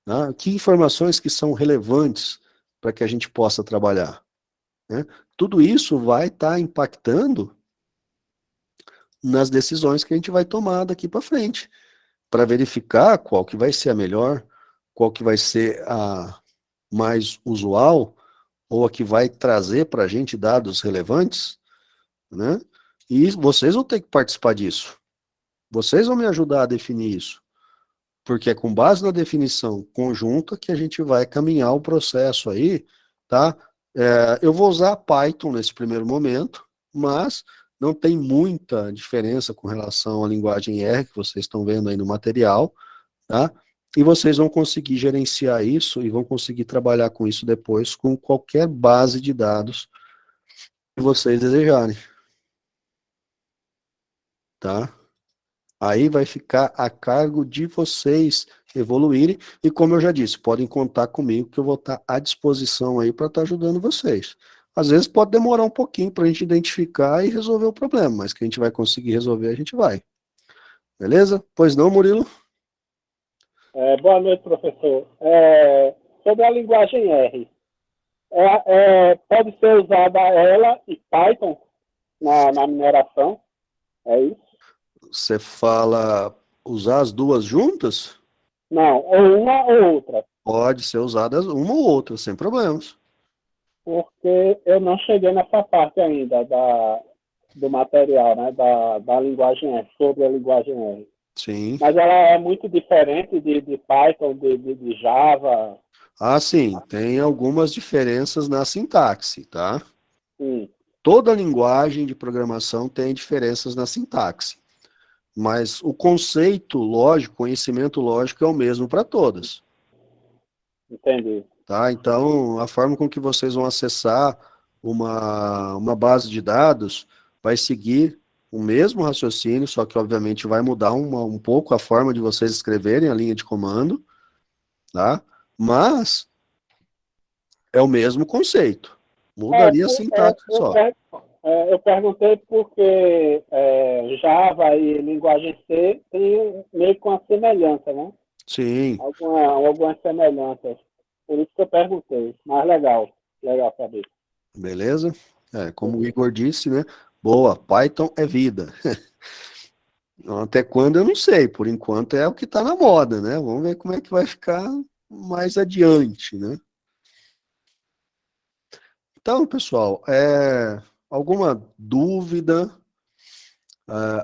Speaker 2: Tá? Que informações que são relevantes para que a gente possa trabalhar, né? Tudo isso vai estar impactando nas decisões que a gente vai tomar daqui para frente, para verificar qual que vai ser a melhor, qual que vai ser a mais usual, ou a que vai trazer para a gente dados relevantes, né? E vocês vão ter que participar disso. Vocês vão me ajudar a definir isso. Porque é com base na definição conjunta que a gente vai caminhar o processo aí, tá? Eu vou usar Python nesse primeiro momento, mas não tem muita diferença com relação à linguagem R que vocês estão vendo aí no material, tá? E vocês vão conseguir gerenciar isso e vão conseguir trabalhar com isso depois com qualquer base de dados que vocês desejarem, tá? Aí vai ficar a cargo de vocês evoluírem, e como eu já disse, podem contar comigo que eu vou estar à disposição aí para estar ajudando vocês. Às vezes pode demorar um pouquinho para a gente identificar e resolver o problema, mas que a gente vai conseguir resolver, a gente vai. Beleza? Pois não, Murilo?
Speaker 4: Boa noite, professor. Sobre a linguagem R, pode ser usada ela e Python na mineração? É isso?
Speaker 2: Você fala usar as duas juntas?
Speaker 4: Não, ou uma ou outra.
Speaker 2: Pode ser usada uma ou outra, sem problemas.
Speaker 4: Porque eu não cheguei nessa parte ainda do material, né? Da linguagem R, sobre a linguagem R.
Speaker 2: Sim.
Speaker 4: Mas ela é muito diferente de Python, de Java.
Speaker 2: Ah, sim, tem algumas diferenças na sintaxe, tá?
Speaker 4: Sim.
Speaker 2: Toda linguagem de programação tem diferenças na sintaxe, mas o conceito lógico, conhecimento lógico é o mesmo para todas,
Speaker 4: Entendi.
Speaker 2: tá? Então, a forma com que vocês vão acessar uma base de dados vai seguir o mesmo raciocínio, só que obviamente vai mudar um pouco a forma de vocês escreverem a linha de comando, tá? Mas é o mesmo conceito. Mudaria a sintaxe só.
Speaker 4: Eu perguntei porque Java e linguagem C tem meio que uma semelhança, né?
Speaker 2: Sim,
Speaker 4: Algumas semelhanças. Por isso que eu perguntei. Mas legal saber.
Speaker 2: beleza? Como o Igor disse, né? Boa, Python é vida. Até quando eu não sei, por enquanto é o que está na moda, né? Vamos ver como é que vai ficar mais adiante, né? Então, pessoal, alguma dúvida,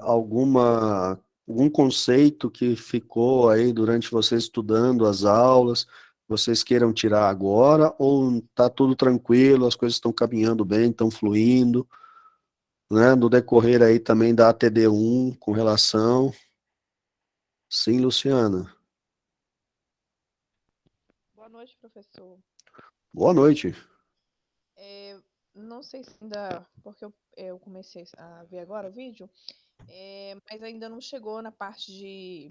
Speaker 2: algum conceito que ficou aí durante vocês estudando as aulas, vocês queiram tirar agora, ou tá tudo tranquilo, as coisas estão caminhando bem, estão fluindo, né? No decorrer aí também da ATD1 com relação. Sim, Luciana.
Speaker 5: Boa noite, professor.
Speaker 2: Boa noite.
Speaker 5: Não sei se ainda, porque eu comecei a ver agora o vídeo, mas ainda não chegou na parte de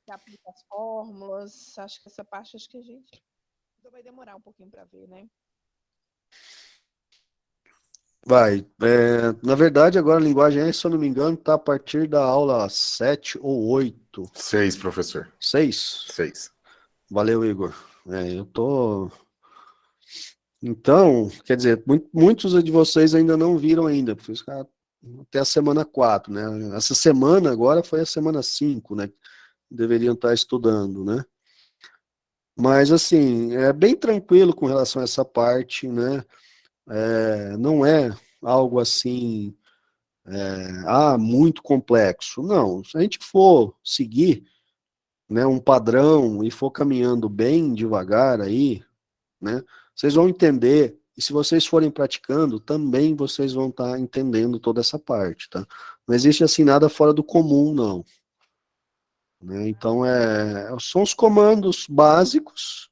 Speaker 5: que aplica as fórmulas. Acho que essa parte acho que a gente ainda vai demorar um pouquinho para ver, né?
Speaker 2: Vai. Na verdade, agora a linguagem, se eu não me engano, está a partir da aula 7 ou 8.
Speaker 6: 6, professor.
Speaker 2: 6?
Speaker 6: 6.
Speaker 2: Valeu, Igor. Eu tô... Então, quer dizer, muitos de vocês ainda não viram ainda, porque até a semana 4, né? Essa semana agora foi a semana 5, né? Deveriam estar estudando, né? Mas, assim, é bem tranquilo com relação a essa parte, né? Não é algo assim, muito complexo. Não, se a gente for seguir, né, um padrão e for caminhando bem devagar aí, né, vocês vão entender, e se vocês forem praticando, também vocês vão estar entendendo toda essa parte, tá? Não existe assim nada fora do comum, não. Né? Então, são os comandos básicos,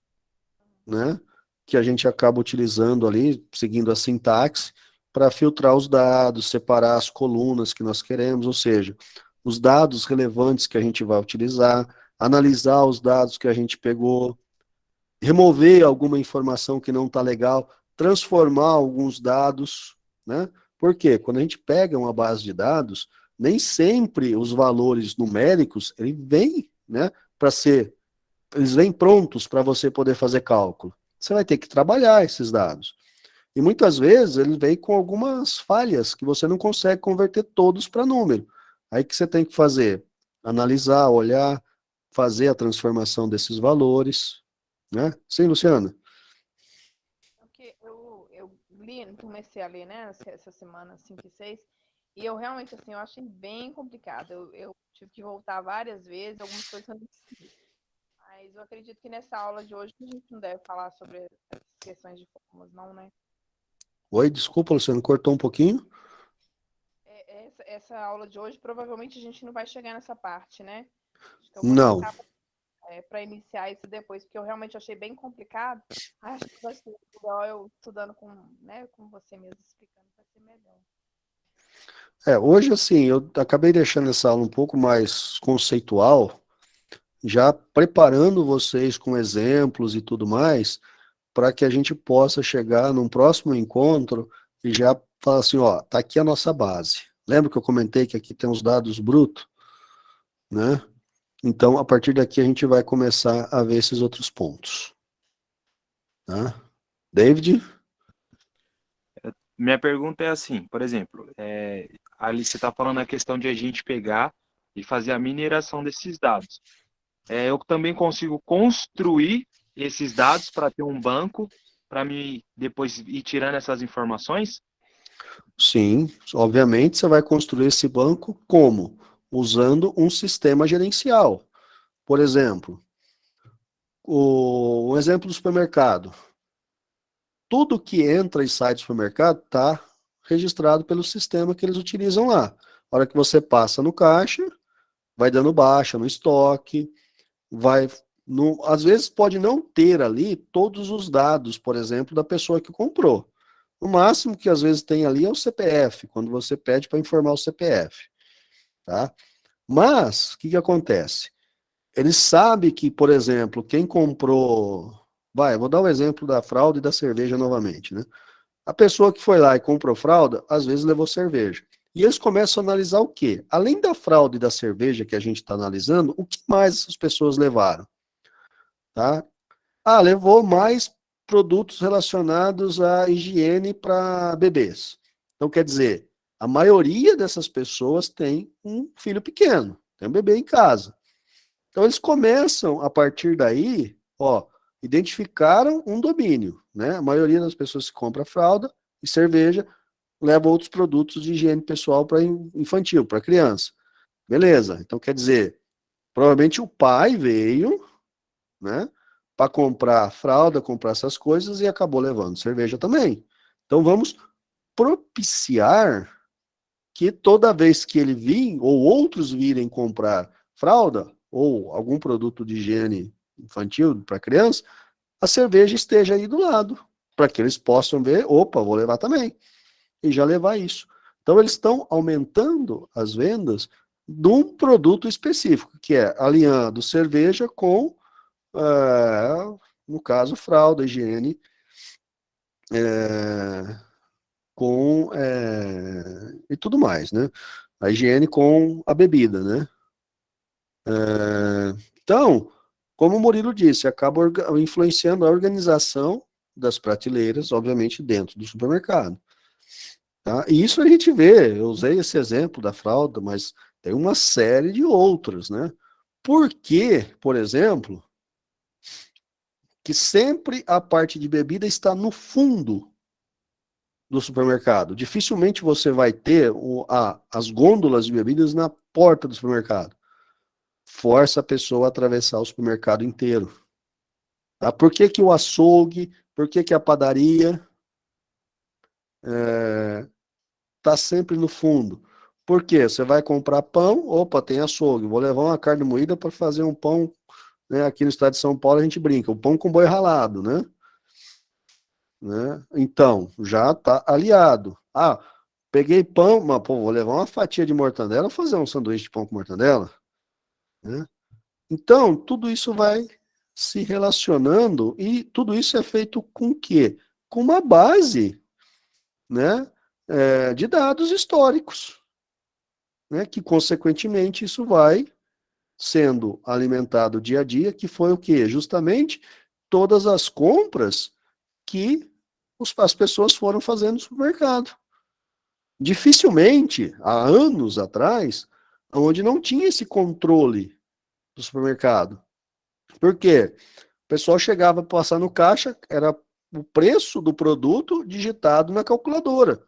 Speaker 2: né, que a gente acaba utilizando ali, seguindo a sintaxe, para filtrar os dados, separar as colunas que nós queremos, ou seja, os dados relevantes que a gente vai utilizar, analisar os dados que a gente pegou, remover alguma informação que não está legal, transformar alguns dados, né? Porque quando a gente pega uma base de dados, nem sempre os valores numéricos, ele vem, né, eles vêm prontos para você poder fazer cálculo. Você vai ter que trabalhar esses dados. E muitas vezes ele vem com algumas falhas que você não consegue converter todos para número. Aí que você tem que fazer? Analisar, olhar, fazer a transformação desses valores, né? Sim, Luciana?
Speaker 5: Porque eu comecei a ler, né, essa semana 5 e 6, e eu realmente, assim, eu achei bem complicado. Eu tive que voltar várias vezes, algumas coisas eu não entendi. Mas eu acredito que nessa aula de hoje a gente não deve falar sobre as questões de fórmulas, não, né?
Speaker 2: Oi, desculpa, Luciano, cortou um pouquinho?
Speaker 5: Essa aula de hoje, provavelmente a gente não vai chegar nessa parte, né? Acho que eu vou
Speaker 2: Não.
Speaker 5: deixar para iniciar isso depois, porque eu realmente achei bem complicado. Acho que vai ser igual eu estudando com você mesmo explicando, vai ser melhor.
Speaker 2: Hoje, assim, eu acabei deixando essa aula um pouco mais conceitual, já preparando vocês com exemplos e tudo mais, para que a gente possa chegar num próximo encontro e já falar assim, ó, tá aqui a nossa base. Lembra que eu comentei que aqui tem os dados brutos? né? Então, a partir daqui, a gente vai começar a ver esses outros pontos. Tá? David?
Speaker 6: Minha pergunta é assim, por exemplo, ali você está falando a questão de a gente pegar e fazer a mineração desses dados. Eu também consigo construir esses dados para ter um banco, para me depois ir tirando essas informações?
Speaker 2: Sim, obviamente você vai construir esse banco como? Usando um sistema gerencial. Por exemplo, um exemplo do supermercado. Tudo que entra e sai do supermercado está registrado pelo sistema que eles utilizam lá. A hora que você passa no caixa, vai dando baixa no estoque, às vezes pode não ter ali todos os dados, por exemplo, da pessoa que comprou. O máximo que às vezes tem ali é o CPF, quando você pede para informar o CPF, tá? Mas, o que acontece? Ele sabe que, por exemplo, quem comprou... vou dar o exemplo da fralda e da cerveja novamente, né? A pessoa que foi lá e comprou fralda, às vezes levou cerveja. E eles começam a analisar o quê? Além da fralda e da cerveja que a gente está analisando, o que mais essas pessoas levaram? Tá? Levou mais produtos relacionados à higiene para bebês. Então, quer dizer, a maioria dessas pessoas tem um filho pequeno, tem um bebê em casa. Então, eles começam, a partir daí, identificaram um domínio, né? A maioria das pessoas que compra fralda e cerveja leva outros produtos de higiene pessoal para infantil, para criança. Beleza, então quer dizer, provavelmente o pai veio, né, para comprar fralda, comprar essas coisas e acabou levando cerveja também. Então vamos propiciar que toda vez que ele vir, ou outros virem comprar fralda, ou algum produto de higiene infantil para criança, a cerveja esteja aí do lado, para que eles possam ver, opa, vou levar também, e já levar isso. Então eles estão aumentando as vendas de um produto específico, que é alinhando cerveja com, no caso, fralda, higiene, e tudo mais, né? A higiene com a bebida, né? Então, como o Murilo disse, acaba influenciando a organização das prateleiras, obviamente, dentro do supermercado. Tá? E isso a gente vê, eu usei esse exemplo da fralda, mas tem uma série de outros, né? Por que, por exemplo, que sempre a parte de bebida está no fundo do supermercado? Dificilmente você vai ter as gôndolas de bebidas na porta do supermercado. Força a pessoa a atravessar o supermercado inteiro. Tá? Por que que o açougue, por que que a padaria está sempre no fundo? Por quê? Você vai comprar pão, opa, tem açougue, vou levar uma carne moída para fazer um pão, né? Aqui no estado de São Paulo a gente brinca, o pão com boi ralado, né? Então, já está aliado. Peguei pão, mas pô, vou levar uma fatia de mortandela, fazer um sanduíche de pão com mortandela, né? Então, tudo isso vai se relacionando e tudo isso é feito com o quê? Com uma base, né, de dados históricos, né, que consequentemente isso vai sendo alimentado dia a dia, que foi o quê? Justamente todas as compras que as pessoas foram fazendo no supermercado. Dificilmente, há anos atrás, onde não tinha esse controle do supermercado. Por quê? O pessoal chegava a passar no caixa, era o preço do produto digitado na calculadora,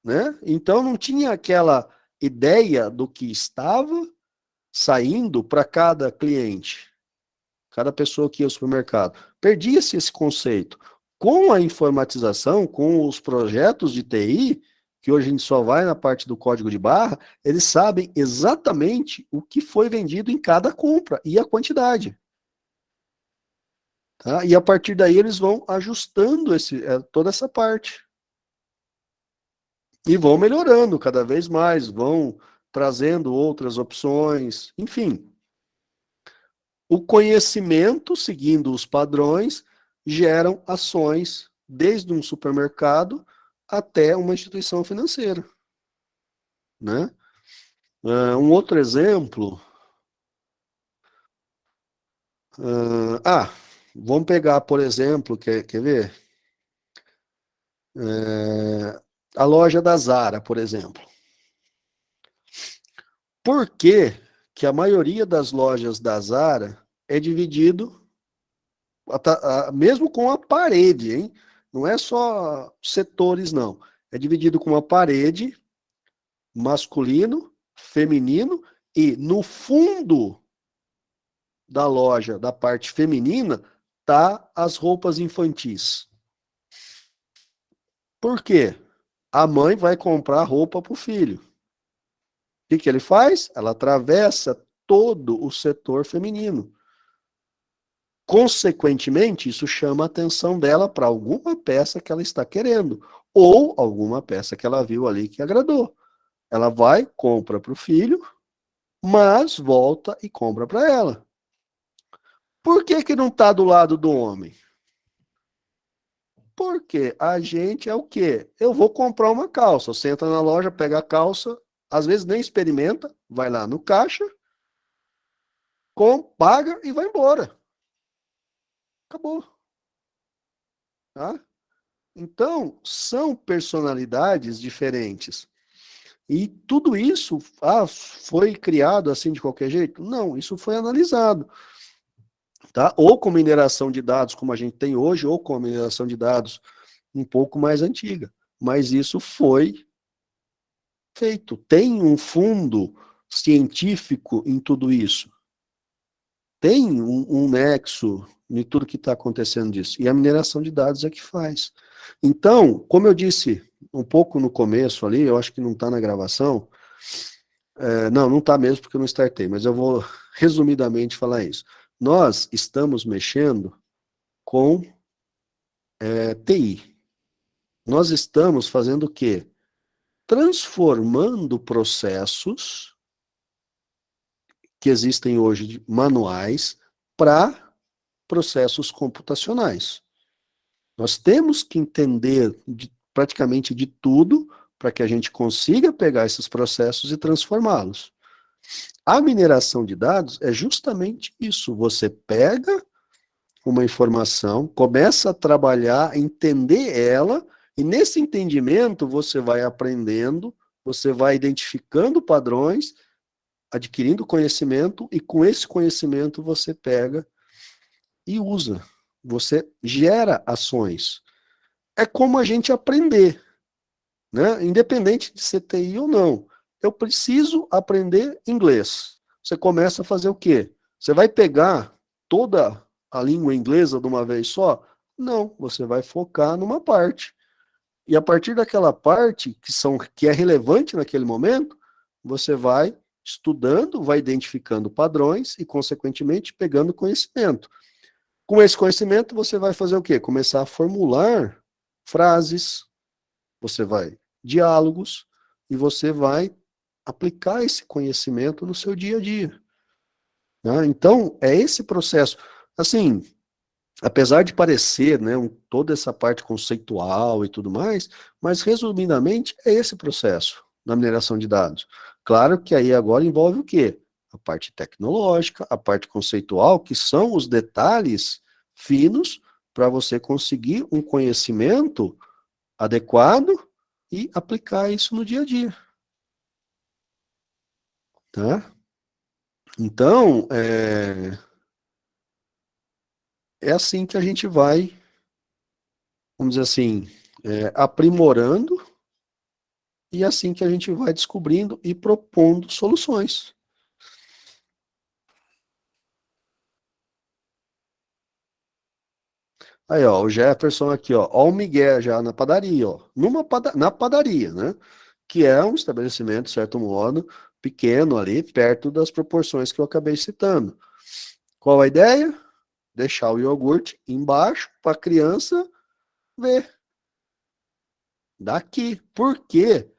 Speaker 2: né? Então não tinha aquela ideia do que estava saindo para cada cliente, cada pessoa que ia ao supermercado. Perdia-se esse conceito. Com a informatização, com os projetos de TI, que hoje a gente só vai na parte do código de barra, eles sabem exatamente o que foi vendido em cada compra e a quantidade. Tá? E a partir daí eles vão ajustando toda essa parte. E vão melhorando cada vez mais, vão trazendo outras opções, enfim. O conhecimento, seguindo os padrões, geram ações desde um supermercado até uma instituição financeira, né? Um outro exemplo Vamos pegar, por exemplo, quer ver? A loja da Zara, por exemplo. Por que que a maioria das lojas da Zara é dividido, mesmo com a parede, hein? Não é só setores, não. É dividido com uma parede, masculino, feminino, e no fundo da loja, da parte feminina, tá as roupas infantis. Por quê? A mãe vai comprar roupa para o filho. O que ele faz? Ela atravessa todo o setor feminino. Consequentemente, isso chama a atenção dela para alguma peça que ela está querendo, ou alguma peça que ela viu ali que agradou. Ela vai, compra para o filho, mas volta e compra para ela. Por que não está do lado do homem? Porque a gente é o quê? Eu vou comprar uma calça. Você entra na loja, pega a calça, às vezes nem experimenta, vai lá no caixa, paga e vai embora. Acabou. Tá? Então, são personalidades diferentes. E tudo isso foi criado assim de qualquer jeito? Não, isso foi analisado. Tá? Ou com mineração de dados como a gente tem hoje, ou com a mineração de dados um pouco mais antiga. Mas isso foi feito. Tem um fundo científico em tudo isso. Tem um nexo em tudo que está acontecendo disso. E a mineração de dados é que faz. Então, como eu disse um pouco no começo ali, eu acho que não está na gravação. Não está mesmo porque eu não startei, mas eu vou resumidamente falar isso. Nós estamos mexendo com TI. Nós estamos fazendo o quê? Transformando processos que existem hoje manuais para processos computacionais. Nós temos que entender praticamente de tudo para que a gente consiga pegar esses processos e transformá-los. A mineração de dados é justamente isso. Você pega uma informação, começa a trabalhar, entender ela, e nesse entendimento você vai aprendendo, você vai identificando padrões, adquirindo conhecimento, e com esse conhecimento você pega e usa. Você gera ações. É como a gente aprender, né? Independente de ser TI ou não. Eu preciso aprender inglês. Você começa a fazer o quê? Você vai pegar toda a língua inglesa de uma vez só? Não, você vai focar numa parte. E a partir daquela parte que é relevante naquele momento, você vai estudando, vai identificando padrões e, consequentemente, pegando conhecimento. Com esse conhecimento, você vai fazer o quê? Começar a formular frases, diálogos, e você vai aplicar esse conhecimento no seu dia a dia. Né? Então, é esse processo. Assim, apesar de parecer, né, toda essa parte conceitual e tudo mais, mas, resumidamente, é esse processo da mineração de dados. Claro que aí agora envolve o quê? A parte tecnológica, a parte conceitual, que são os detalhes finos para você conseguir um conhecimento adequado e aplicar isso no dia a dia. Tá? Então, é assim que a gente vai, vamos dizer assim, aprimorando, e é assim que a gente vai descobrindo e propondo soluções. Aí, ó, o Jefferson aqui, ó o Miguel já na padaria, ó, na padaria, né? Que é um estabelecimento, de certo modo, pequeno ali, perto das proporções que eu acabei citando. Qual a ideia? Deixar o iogurte embaixo para a criança ver. Daqui. Por quê?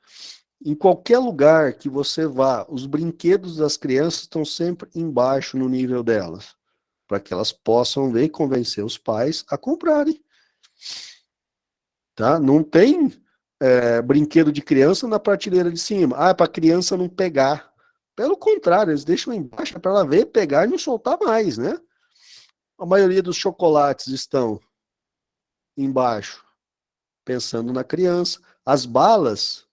Speaker 2: Em qualquer lugar que você vá, os brinquedos das crianças estão sempre embaixo no nível delas, para que elas possam ver e convencer os pais a comprarem. Tá? Não tem brinquedo de criança na prateleira de cima. É para a criança não pegar. Pelo contrário, eles deixam embaixo para ela ver, pegar e não soltar mais, né? A maioria dos chocolates estão embaixo, pensando na criança. As balas,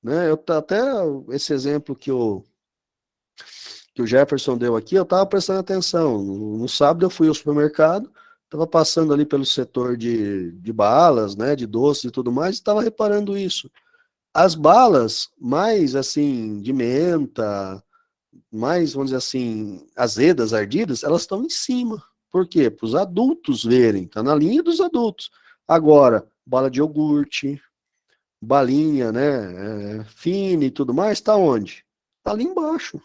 Speaker 2: né? Até esse exemplo que o Jefferson deu aqui, eu estava prestando atenção. No sábado eu fui ao supermercado, estava passando ali pelo setor de balas, né? De doces e tudo mais, e estava reparando isso. As balas mais assim de menta, mais, vamos dizer assim, azedas, ardidas, elas estão em cima. Por quê? Para os adultos verem, tá na linha dos adultos. Agora, bala de iogurte, balinha, né, fina e tudo mais, tá onde? Tá ali embaixo,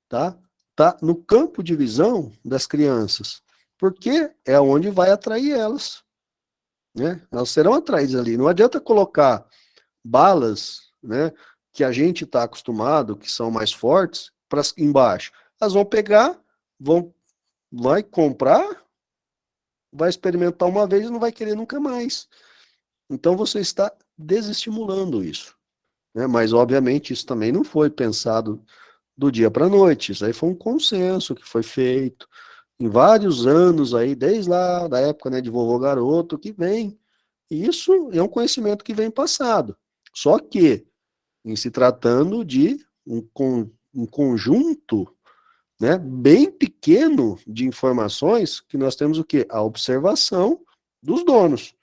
Speaker 2: tá? Tá no campo de visão das crianças, porque é onde vai atrair elas, né? Elas serão atraídas ali. Não adianta colocar balas, né, que a gente está acostumado, que são mais fortes, para embaixo. Elas vão pegar, vai comprar, vai experimentar uma vez e não vai querer nunca mais. Então você está desestimulando isso, né? Mas obviamente isso também não foi pensado do dia para a noite. Isso aí foi um consenso que foi feito em vários anos aí, desde lá da época, né, de vovô garoto, que vem. Isso é um conhecimento que vem passado. Só que em se tratando de um conjunto, né, bem pequeno de informações que nós temos o quê? A observação dos donos.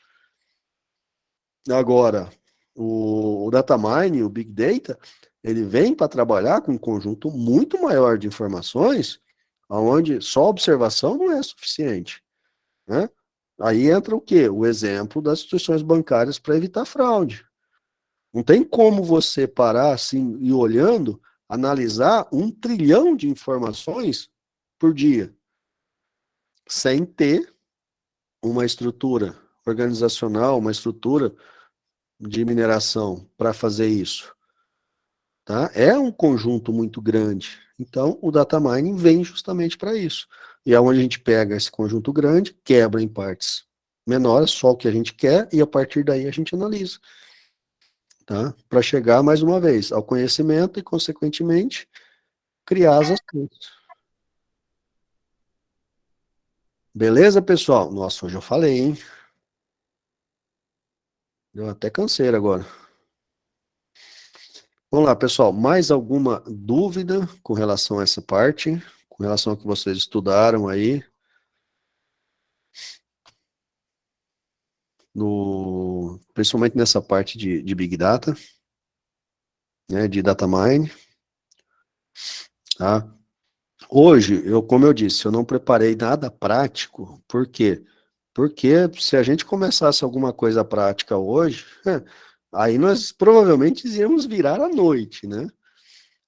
Speaker 2: Agora, o data mining, o big data, ele vem para trabalhar com um conjunto muito maior de informações, onde só observação não é suficiente, né? Aí entra o quê? O exemplo das instituições bancárias para evitar fraude. Não tem como você parar assim e olhando, analisar 1 trilhão de informações por dia, sem ter uma estrutura organizacional, uma estrutura de mineração para fazer isso, tá? É um conjunto muito grande. Então, o data mining vem justamente para isso. E é onde a gente pega esse conjunto grande, quebra em partes menores, só o que a gente quer, e a partir daí a gente analisa, tá? Para chegar, mais uma vez, ao conhecimento e, consequentemente, criar as ações. Beleza, pessoal? Nossa, hoje eu falei, hein? Deu até canseira agora. Vamos lá, pessoal. Mais alguma dúvida com relação a essa parte? Com relação ao que vocês estudaram aí? Principalmente nessa parte de Big Data, né? De Data Mine, tá? Hoje, como eu disse, eu não preparei nada prático. Por quê? Porque se a gente começasse alguma coisa prática hoje, aí nós provavelmente íamos virar à noite, né?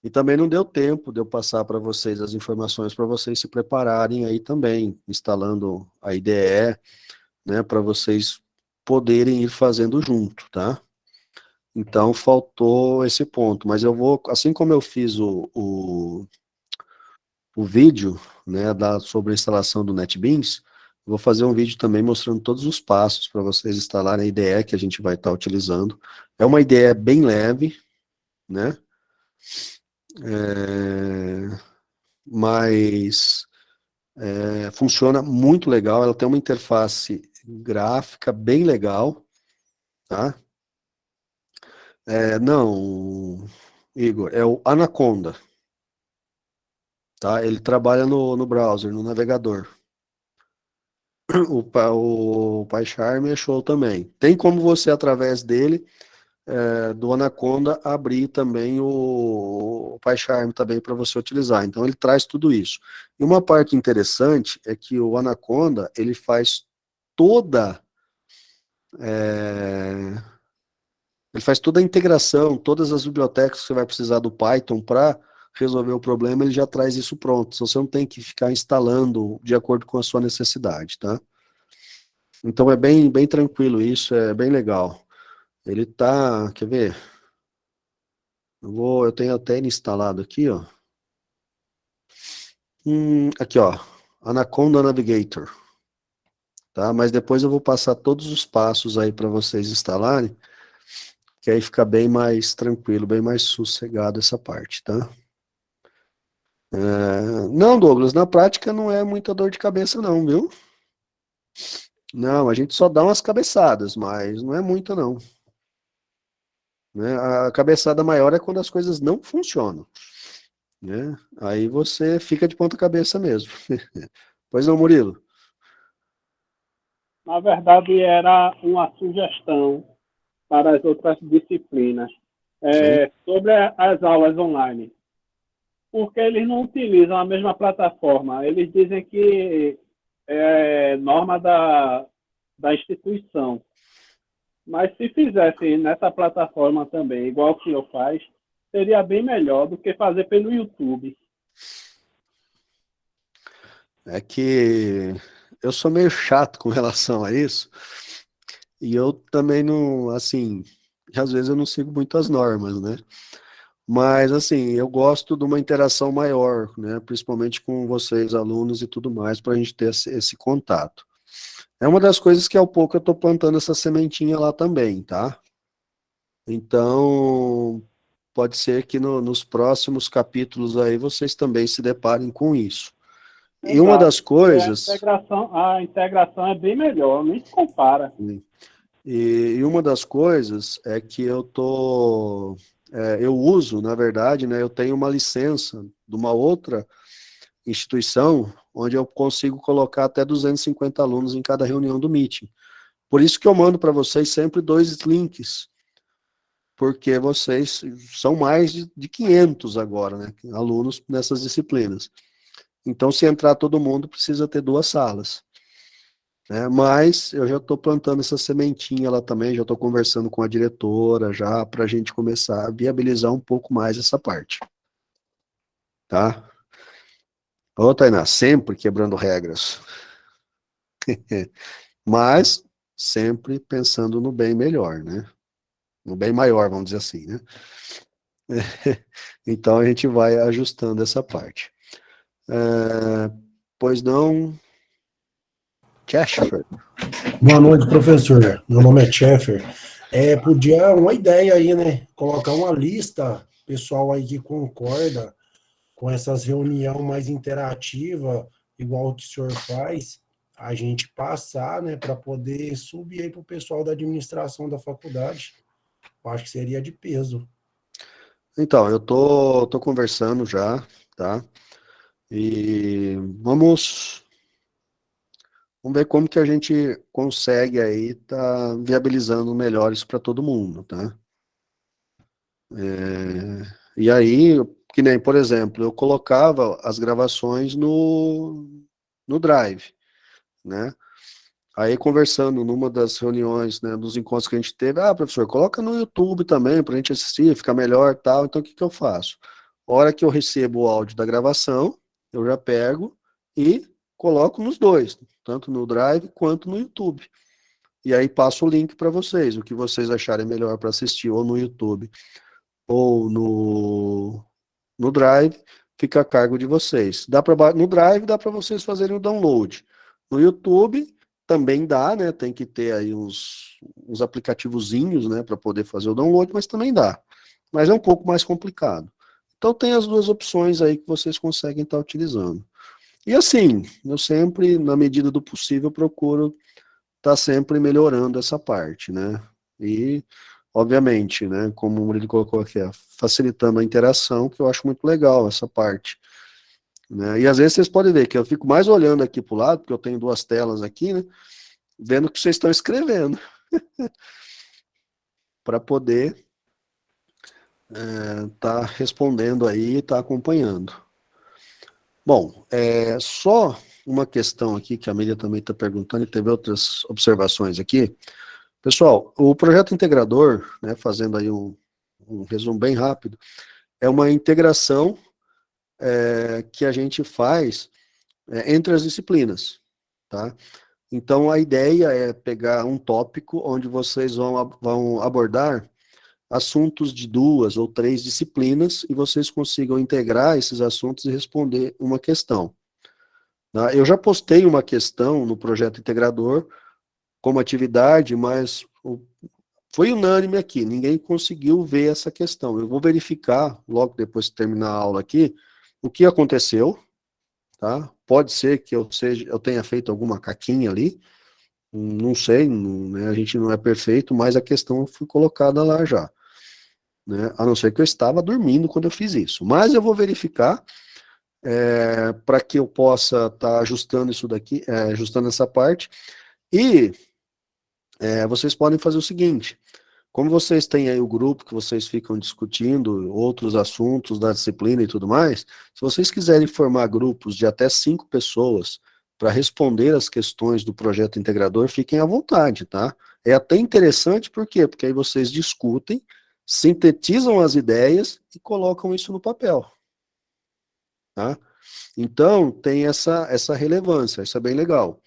Speaker 2: E também não deu tempo de eu passar para vocês as informações para vocês se prepararem aí também, instalando a IDE, né, para vocês poderem ir fazendo junto, tá? Então faltou esse ponto, mas eu vou, assim como eu fiz o vídeo, né, sobre a instalação do NetBeans, vou fazer um vídeo também mostrando todos os passos para vocês instalarem a IDE que a gente vai estar utilizando. É uma IDE bem leve, né? Mas funciona muito legal, ela tem uma interface gráfica bem legal, tá? Não, Igor, é o Anaconda, tá? Ele trabalha no browser, no navegador. O PyCharm é show também. Tem como você, através dele, do Anaconda, abrir também o PyCharm também para você utilizar. Então, ele traz tudo isso. E uma parte interessante é que o Anaconda, ele faz toda... ele faz toda a integração, todas as bibliotecas que você vai precisar do Python para resolver o problema, ele já traz isso pronto. Você não tem que ficar instalando de acordo com a sua necessidade, tá? Então é bem tranquilo isso, é bem legal. Ele tá, quer ver? Eu tenho até ele instalado aqui, ó. Aqui, ó, Anaconda Navigator, tá? Mas depois eu vou passar todos os passos aí para vocês instalarem, que aí fica bem mais tranquilo, bem mais sossegado essa parte, tá? Não, Douglas, na prática não é muita dor de cabeça não, viu? Não, a gente só dá umas cabeçadas, mas não é muita não, né? A cabeçada maior é quando as coisas não funcionam, né? Aí você fica de ponta cabeça mesmo. Pois não, Murilo?
Speaker 4: Na verdade, era uma sugestão para as outras disciplinas
Speaker 2: Sim.
Speaker 4: sobre as aulas online, porque eles não utilizam a mesma plataforma. Eles dizem que é norma da instituição. Mas se fizesse nessa plataforma também, igual o senhor faz, seria bem melhor do que fazer pelo YouTube.
Speaker 2: É que eu sou meio chato com relação a isso, e eu também não, assim, às vezes eu não sigo muito as normas, né? Mas, assim, eu gosto de uma interação maior, né? Principalmente com vocês, alunos e tudo mais, para a gente ter esse contato. É uma das coisas que, ao pouco, eu estou plantando essa sementinha lá também, tá? Então, pode ser que nos próximos capítulos aí vocês também se deparem com isso. E uma
Speaker 4: Exato.
Speaker 2: das
Speaker 4: E
Speaker 2: coisas,
Speaker 4: a integração é bem melhor, nem se compara.
Speaker 2: e uma das coisas é que eu uso, na verdade, né? Eu tenho uma licença de uma outra instituição, onde eu consigo colocar até 250 alunos em cada reunião do Meeting. Por isso que eu mando para vocês sempre 2 links, porque vocês são mais de 500 agora, né, alunos nessas disciplinas. Então, se entrar todo mundo, precisa ter 2 salas. Né? Mas eu já estou plantando essa sementinha lá também, já estou conversando com a diretora, já para a gente começar a viabilizar um pouco mais essa parte. Tá? Ô, Tainá, sempre quebrando regras. Mas sempre pensando no bem melhor, né? No bem maior, vamos dizer assim, né? Então a gente vai ajustando essa parte. Pois não, Cheshire.
Speaker 7: Boa noite, professor. Meu nome é Cheffer. Podia uma ideia aí, né? Colocar uma lista, pessoal aí que concorda com essas reuniões mais interativa, igual o que o senhor faz, a gente passar, né, para poder subir aí para o pessoal da administração da faculdade. Eu acho que seria de peso.
Speaker 2: Então, eu tô conversando já, tá? E vamos ver como que a gente consegue aí tá viabilizando melhores para todo mundo, tá? E aí, que nem, por exemplo, eu colocava as gravações no Drive, né? Aí, conversando numa das reuniões, né, dos encontros que a gente teve, professor, coloca no YouTube também para a gente assistir, fica melhor tal. Então, o que que eu faço? A hora que eu recebo o áudio da gravação, eu já pego e coloco nos dois, tanto no Drive quanto no YouTube. E aí passo o link para vocês, o que vocês acharem melhor para assistir, ou no YouTube, ou no Drive, fica a cargo de vocês. No Drive dá para vocês fazerem o download. No YouTube também dá, né? Tem que ter aí uns aplicativozinhos, né, para poder fazer o download, mas também dá. Mas é um pouco mais complicado. Então tem as 2 opções aí que vocês conseguem estar utilizando. E assim, eu sempre, na medida do possível, procuro estar sempre melhorando essa parte, né? E obviamente, né, como o Murilo colocou aqui, facilitando a interação, que eu acho muito legal essa parte. Né? E às vezes vocês podem ver que eu fico mais olhando aqui para o lado, porque eu tenho 2 telas aqui, né, vendo o que vocês estão escrevendo, para poder tá respondendo aí e tá acompanhando. Bom, só uma questão aqui que a Miriam também está perguntando, e teve outras observações aqui. Pessoal, o projeto integrador, né, fazendo aí um resumo bem rápido, é uma integração que a gente faz entre as disciplinas, tá? Então, a ideia é pegar um tópico onde vocês vão abordar assuntos de 2 ou 3 disciplinas e vocês consigam integrar esses assuntos e responder uma questão. Tá? Eu já postei uma questão no projeto integrador como atividade, mas foi unânime aqui, ninguém conseguiu ver essa questão. Eu vou verificar, logo depois que terminar a aula aqui, o que aconteceu, tá? Pode ser que eu tenha feito alguma caquinha ali, não sei, né, a gente não é perfeito, mas a questão foi colocada lá já, né? A não ser que eu estava dormindo quando eu fiz isso. Mas eu vou verificar para que eu possa estar ajustando isso daqui, ajustando essa parte. E vocês podem fazer o seguinte: como vocês têm aí o grupo que vocês ficam discutindo outros assuntos da disciplina e tudo mais, se vocês quiserem formar grupos de até 5 pessoas para responder as questões do projeto integrador, fiquem à vontade, tá? É até interessante, por quê? Porque aí vocês discutem, sintetizam as ideias e colocam isso no papel, tá? Então, tem essa relevância, isso é bem legal.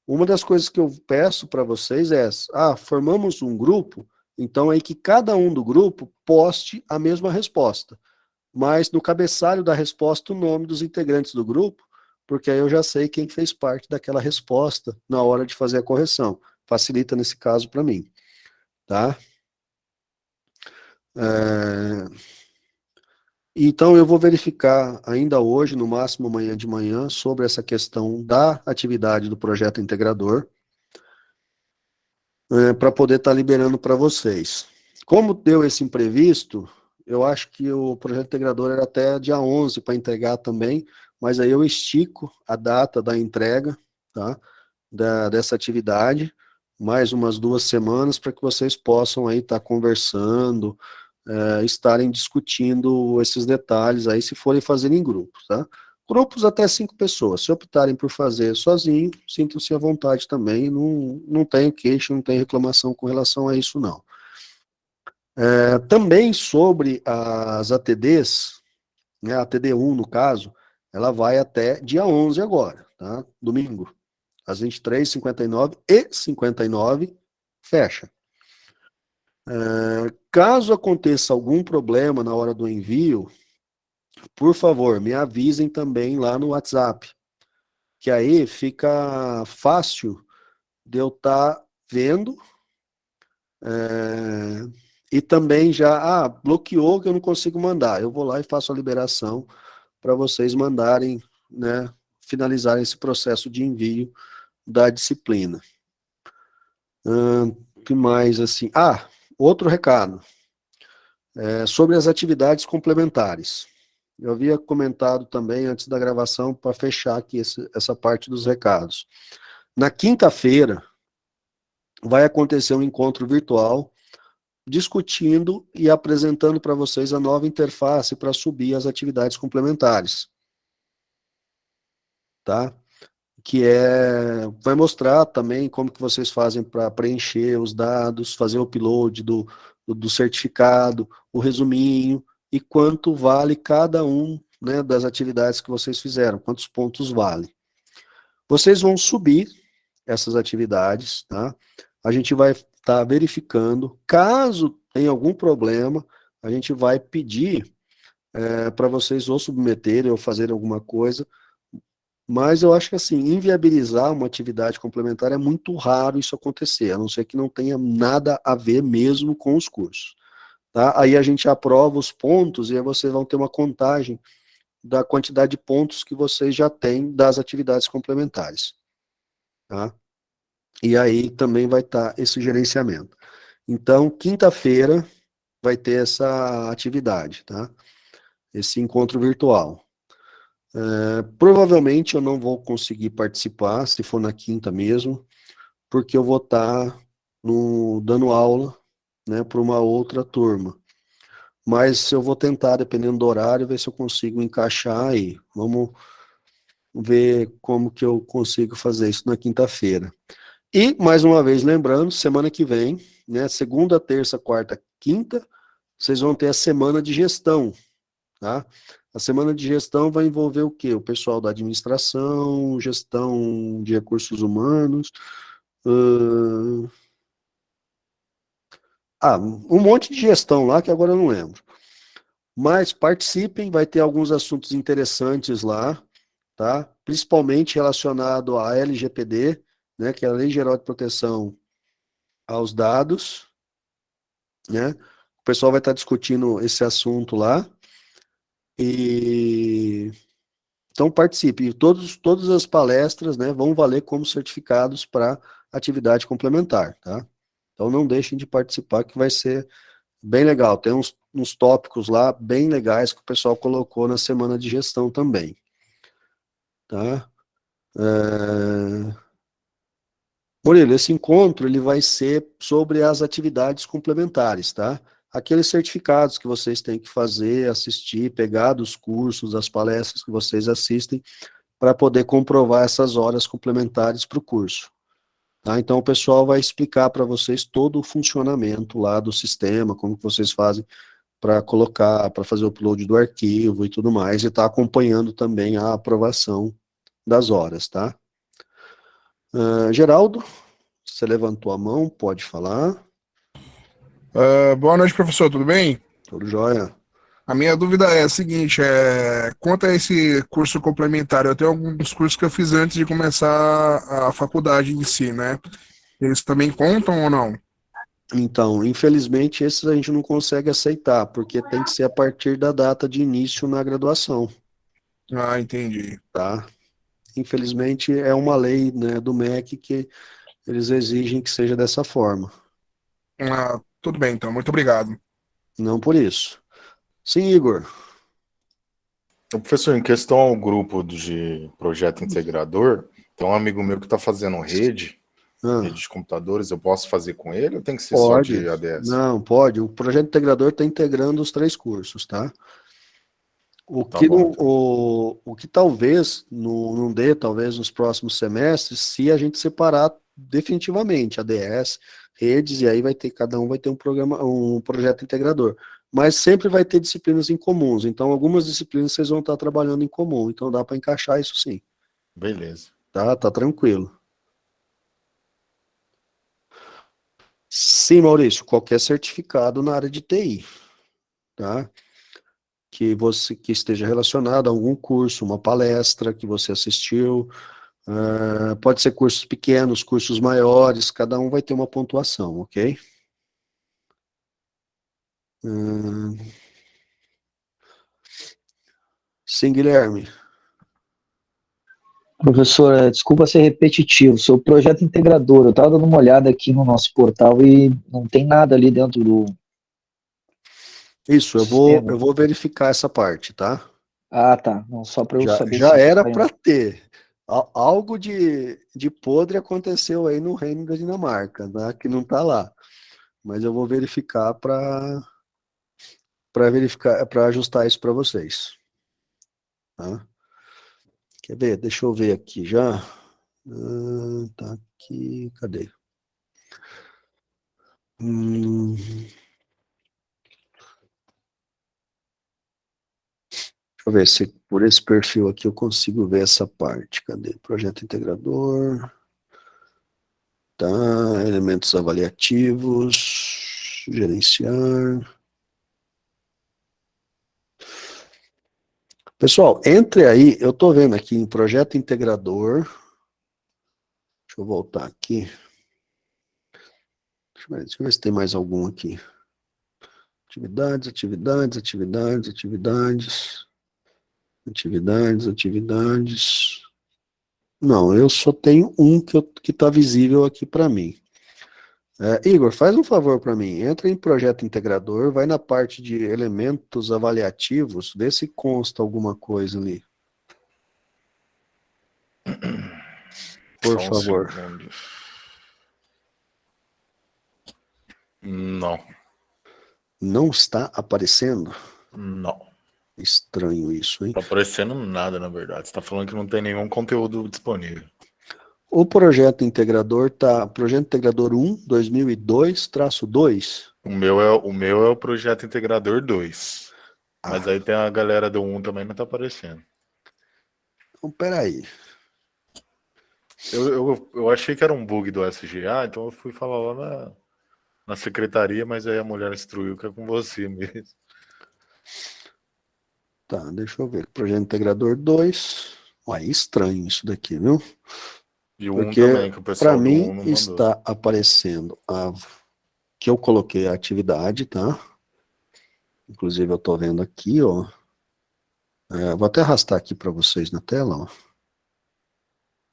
Speaker 2: Uma das coisas que eu peço para vocês é, formamos um grupo, então aí que cada um do grupo poste a mesma resposta, mas no cabeçalho da resposta o nome dos integrantes do grupo, porque aí eu já sei quem fez parte daquela resposta na hora de fazer a correção. Facilita nesse caso para mim, tá? Então eu vou verificar ainda hoje, no máximo amanhã de manhã, sobre essa questão da atividade do projeto integrador, para poder estar liberando para vocês. Como deu esse imprevisto, eu acho que o projeto integrador era até dia 11 para entregar também, mas aí eu estico a data da entrega, tá, dessa atividade, mais umas 2 semanas, para que vocês possam aí estar conversando, estarem discutindo esses detalhes aí, se forem fazer em grupos, tá? Grupos até 5 pessoas. Se optarem por fazer sozinho, sintam-se à vontade também. Não tenho queixa, não tenho reclamação com relação a isso, não. Também sobre as ATDs, né, a ATD1 no caso, ela vai até dia 11 agora, tá? Domingo, às 23h59 e 59 fecha. Caso aconteça algum problema na hora do envio, por favor, me avisem também lá no WhatsApp, que aí fica fácil de eu estar vendo, e também já, bloqueou que eu não consigo mandar. Eu vou lá e faço a liberação para vocês mandarem, né, finalizarem esse processo de envio da disciplina. Que mais, assim? Outro recado, sobre as atividades complementares. Eu havia comentado também antes da gravação, para fechar aqui essa parte dos recados. Na quinta-feira, vai acontecer um encontro virtual, discutindo e apresentando para vocês a nova interface para subir as atividades complementares. Tá? Que vai mostrar também como que vocês fazem para preencher os dados, fazer o upload do certificado, o resuminho, e quanto vale cada um, né, das atividades que vocês fizeram, quantos pontos vale. Vocês vão subir essas atividades, tá? A gente vai estar verificando, caso tenha algum problema, a gente vai pedir para vocês ou submeterem ou fazerem alguma coisa, mas eu acho que assim, inviabilizar uma atividade complementar é muito raro isso acontecer, a não ser que não tenha nada a ver mesmo com os cursos. Tá? Aí a gente aprova os pontos e aí vocês vão ter uma contagem da quantidade de pontos que vocês já têm das atividades complementares. Tá? E aí também vai estar esse gerenciamento. Então, quinta-feira vai ter essa atividade, tá? Esse encontro virtual. Provavelmente eu não vou conseguir participar, se for na quinta mesmo, porque eu vou estar dando aula, né, para uma outra turma. Mas eu vou tentar, dependendo do horário, ver se eu consigo encaixar aí. Vamos ver como que eu consigo fazer isso na quinta-feira. E, mais uma vez, lembrando, semana que vem, né, segunda, terça, quarta, quinta, vocês vão ter a semana de gestão, tá? A semana de gestão vai envolver o quê? O pessoal da administração, gestão de recursos humanos, um monte de gestão lá que agora eu não lembro. Mas participem, vai ter alguns assuntos interessantes lá, tá? Principalmente relacionado à LGPD, né, que é a Lei Geral de Proteção aos Dados, né? O pessoal vai estar discutindo esse assunto lá. E então participe. E todas as palestras, né, vão valer como certificados para atividade complementar, tá? Então não deixem de participar, que vai ser bem legal. Tem uns tópicos lá bem legais que o pessoal colocou na semana de gestão também, tá? Murilo, esse encontro ele vai ser sobre as atividades complementares, tá? Aqueles certificados que vocês têm que fazer, assistir, pegar dos cursos, das palestras que vocês assistem, para poder comprovar essas horas complementares para o curso. Tá? Então, o pessoal vai explicar para vocês todo o funcionamento lá do sistema, como que vocês fazem para colocar, para fazer o upload do arquivo e tudo mais, e tá acompanhando também a aprovação das horas, tá? Geraldo, você levantou a mão, pode falar.
Speaker 8: Boa noite, professor, tudo bem?
Speaker 2: Tudo jóia?
Speaker 8: A minha dúvida é a seguinte, quanto a esse curso complementar, eu tenho alguns cursos que eu fiz antes de começar a faculdade em si, né? Eles também contam ou não?
Speaker 2: Então, infelizmente, esses a gente não consegue aceitar, porque tem que ser a partir da data de início na graduação,
Speaker 8: Ah, entendi.
Speaker 2: tá? Infelizmente, é uma lei, né, do MEC que eles exigem que seja dessa forma.
Speaker 8: Ah, tudo bem, então, muito obrigado.
Speaker 2: Não por isso. Sim, Igor.
Speaker 9: Ô, professor, em questão ao grupo de projeto integrador, tem um amigo meu que está fazendo rede de computadores, eu posso fazer com ele ou tem que ser só de ADS?
Speaker 2: Não, pode. O projeto integrador está integrando os 3 cursos, tá?
Speaker 9: Tá bom.
Speaker 2: O que talvez não dê, talvez nos próximos semestres, se a gente separar definitivamente ADS, redes, e aí cada um vai ter um projeto integrador. Mas sempre vai ter disciplinas em comuns, então algumas disciplinas vocês vão estar trabalhando em comum, então dá para encaixar isso sim.
Speaker 9: Beleza.
Speaker 2: Tá tranquilo. Sim, Maurício, qualquer certificado na área de TI, tá? Que esteja relacionado a algum curso, uma palestra que você assistiu, pode ser cursos pequenos, cursos maiores, cada um vai ter uma pontuação, ok? Sim, Guilherme.
Speaker 10: Professor, desculpa ser repetitivo, seu projeto integrador, eu estava dando uma olhada aqui no nosso portal e não tem nada ali dentro do...
Speaker 2: Isso, eu
Speaker 10: sistema.
Speaker 2: vou verificar essa parte, tá?
Speaker 10: Ah, tá, não, só para eu saber.
Speaker 2: Já era para ter. Algo de podre aconteceu aí no Reino da Dinamarca, tá? Que não tá lá. Mas eu vou verificar para ajustar isso para vocês. Tá? Quer ver? Deixa eu ver aqui já. Tá aqui, cadê? Deixa eu ver se por esse perfil aqui eu consigo ver essa parte. Cadê? Projeto integrador. Tá, elementos avaliativos. Gerenciar. Pessoal, entre aí, eu tô vendo aqui em projeto integrador. Deixa eu voltar aqui. Deixa eu ver se tem mais algum aqui. Atividades. Não, eu só tenho um que está visível aqui para mim. Igor, faz um favor para mim. Entra em projeto integrador, vai na parte de elementos avaliativos, vê se consta alguma coisa ali. Por favor.
Speaker 9: Não.
Speaker 2: Não está aparecendo?
Speaker 9: Não.
Speaker 2: Estranho isso, hein?
Speaker 9: Tá aparecendo nada, na verdade. Você tá falando que não tem nenhum conteúdo disponível.
Speaker 2: O projeto integrador projeto integrador 1, 2002-2.
Speaker 9: O meu é o projeto integrador 2. Mas aí tem a galera do 1 também, não tá aparecendo.
Speaker 2: Então, peraí.
Speaker 9: Eu achei que era um bug do SGA, então eu fui falar lá na secretaria, mas aí a mulher instruiu que é com você mesmo.
Speaker 2: Tá, deixa eu ver. Projeto integrador 2. Ué, estranho isso daqui, viu?
Speaker 9: E o
Speaker 2: porque
Speaker 9: 1 também, que o pessoal
Speaker 2: para
Speaker 9: do 1
Speaker 2: mim
Speaker 9: não mandou.
Speaker 2: está aparecendo que eu coloquei a atividade, tá? Inclusive eu tô vendo aqui, ó. Vou até arrastar aqui para vocês na tela, ó.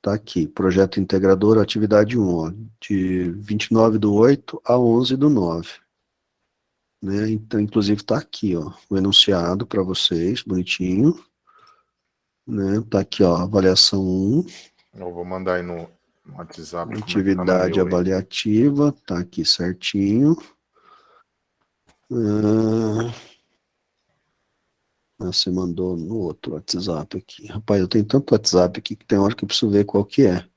Speaker 2: Tá aqui, projeto integrador, atividade 1, ó, de 29/8 a 11/9. Né? Então, inclusive, tá aqui, ó, o enunciado para vocês, bonitinho. Né? Tá aqui, ó, avaliação 1.
Speaker 9: Eu vou mandar aí no WhatsApp. Como é que tá no
Speaker 2: Atividade
Speaker 9: meu aí?
Speaker 2: avaliativa, tá aqui certinho. Você mandou no outro WhatsApp aqui. Rapaz, eu tenho tanto WhatsApp aqui que tem hora que eu preciso ver qual que é.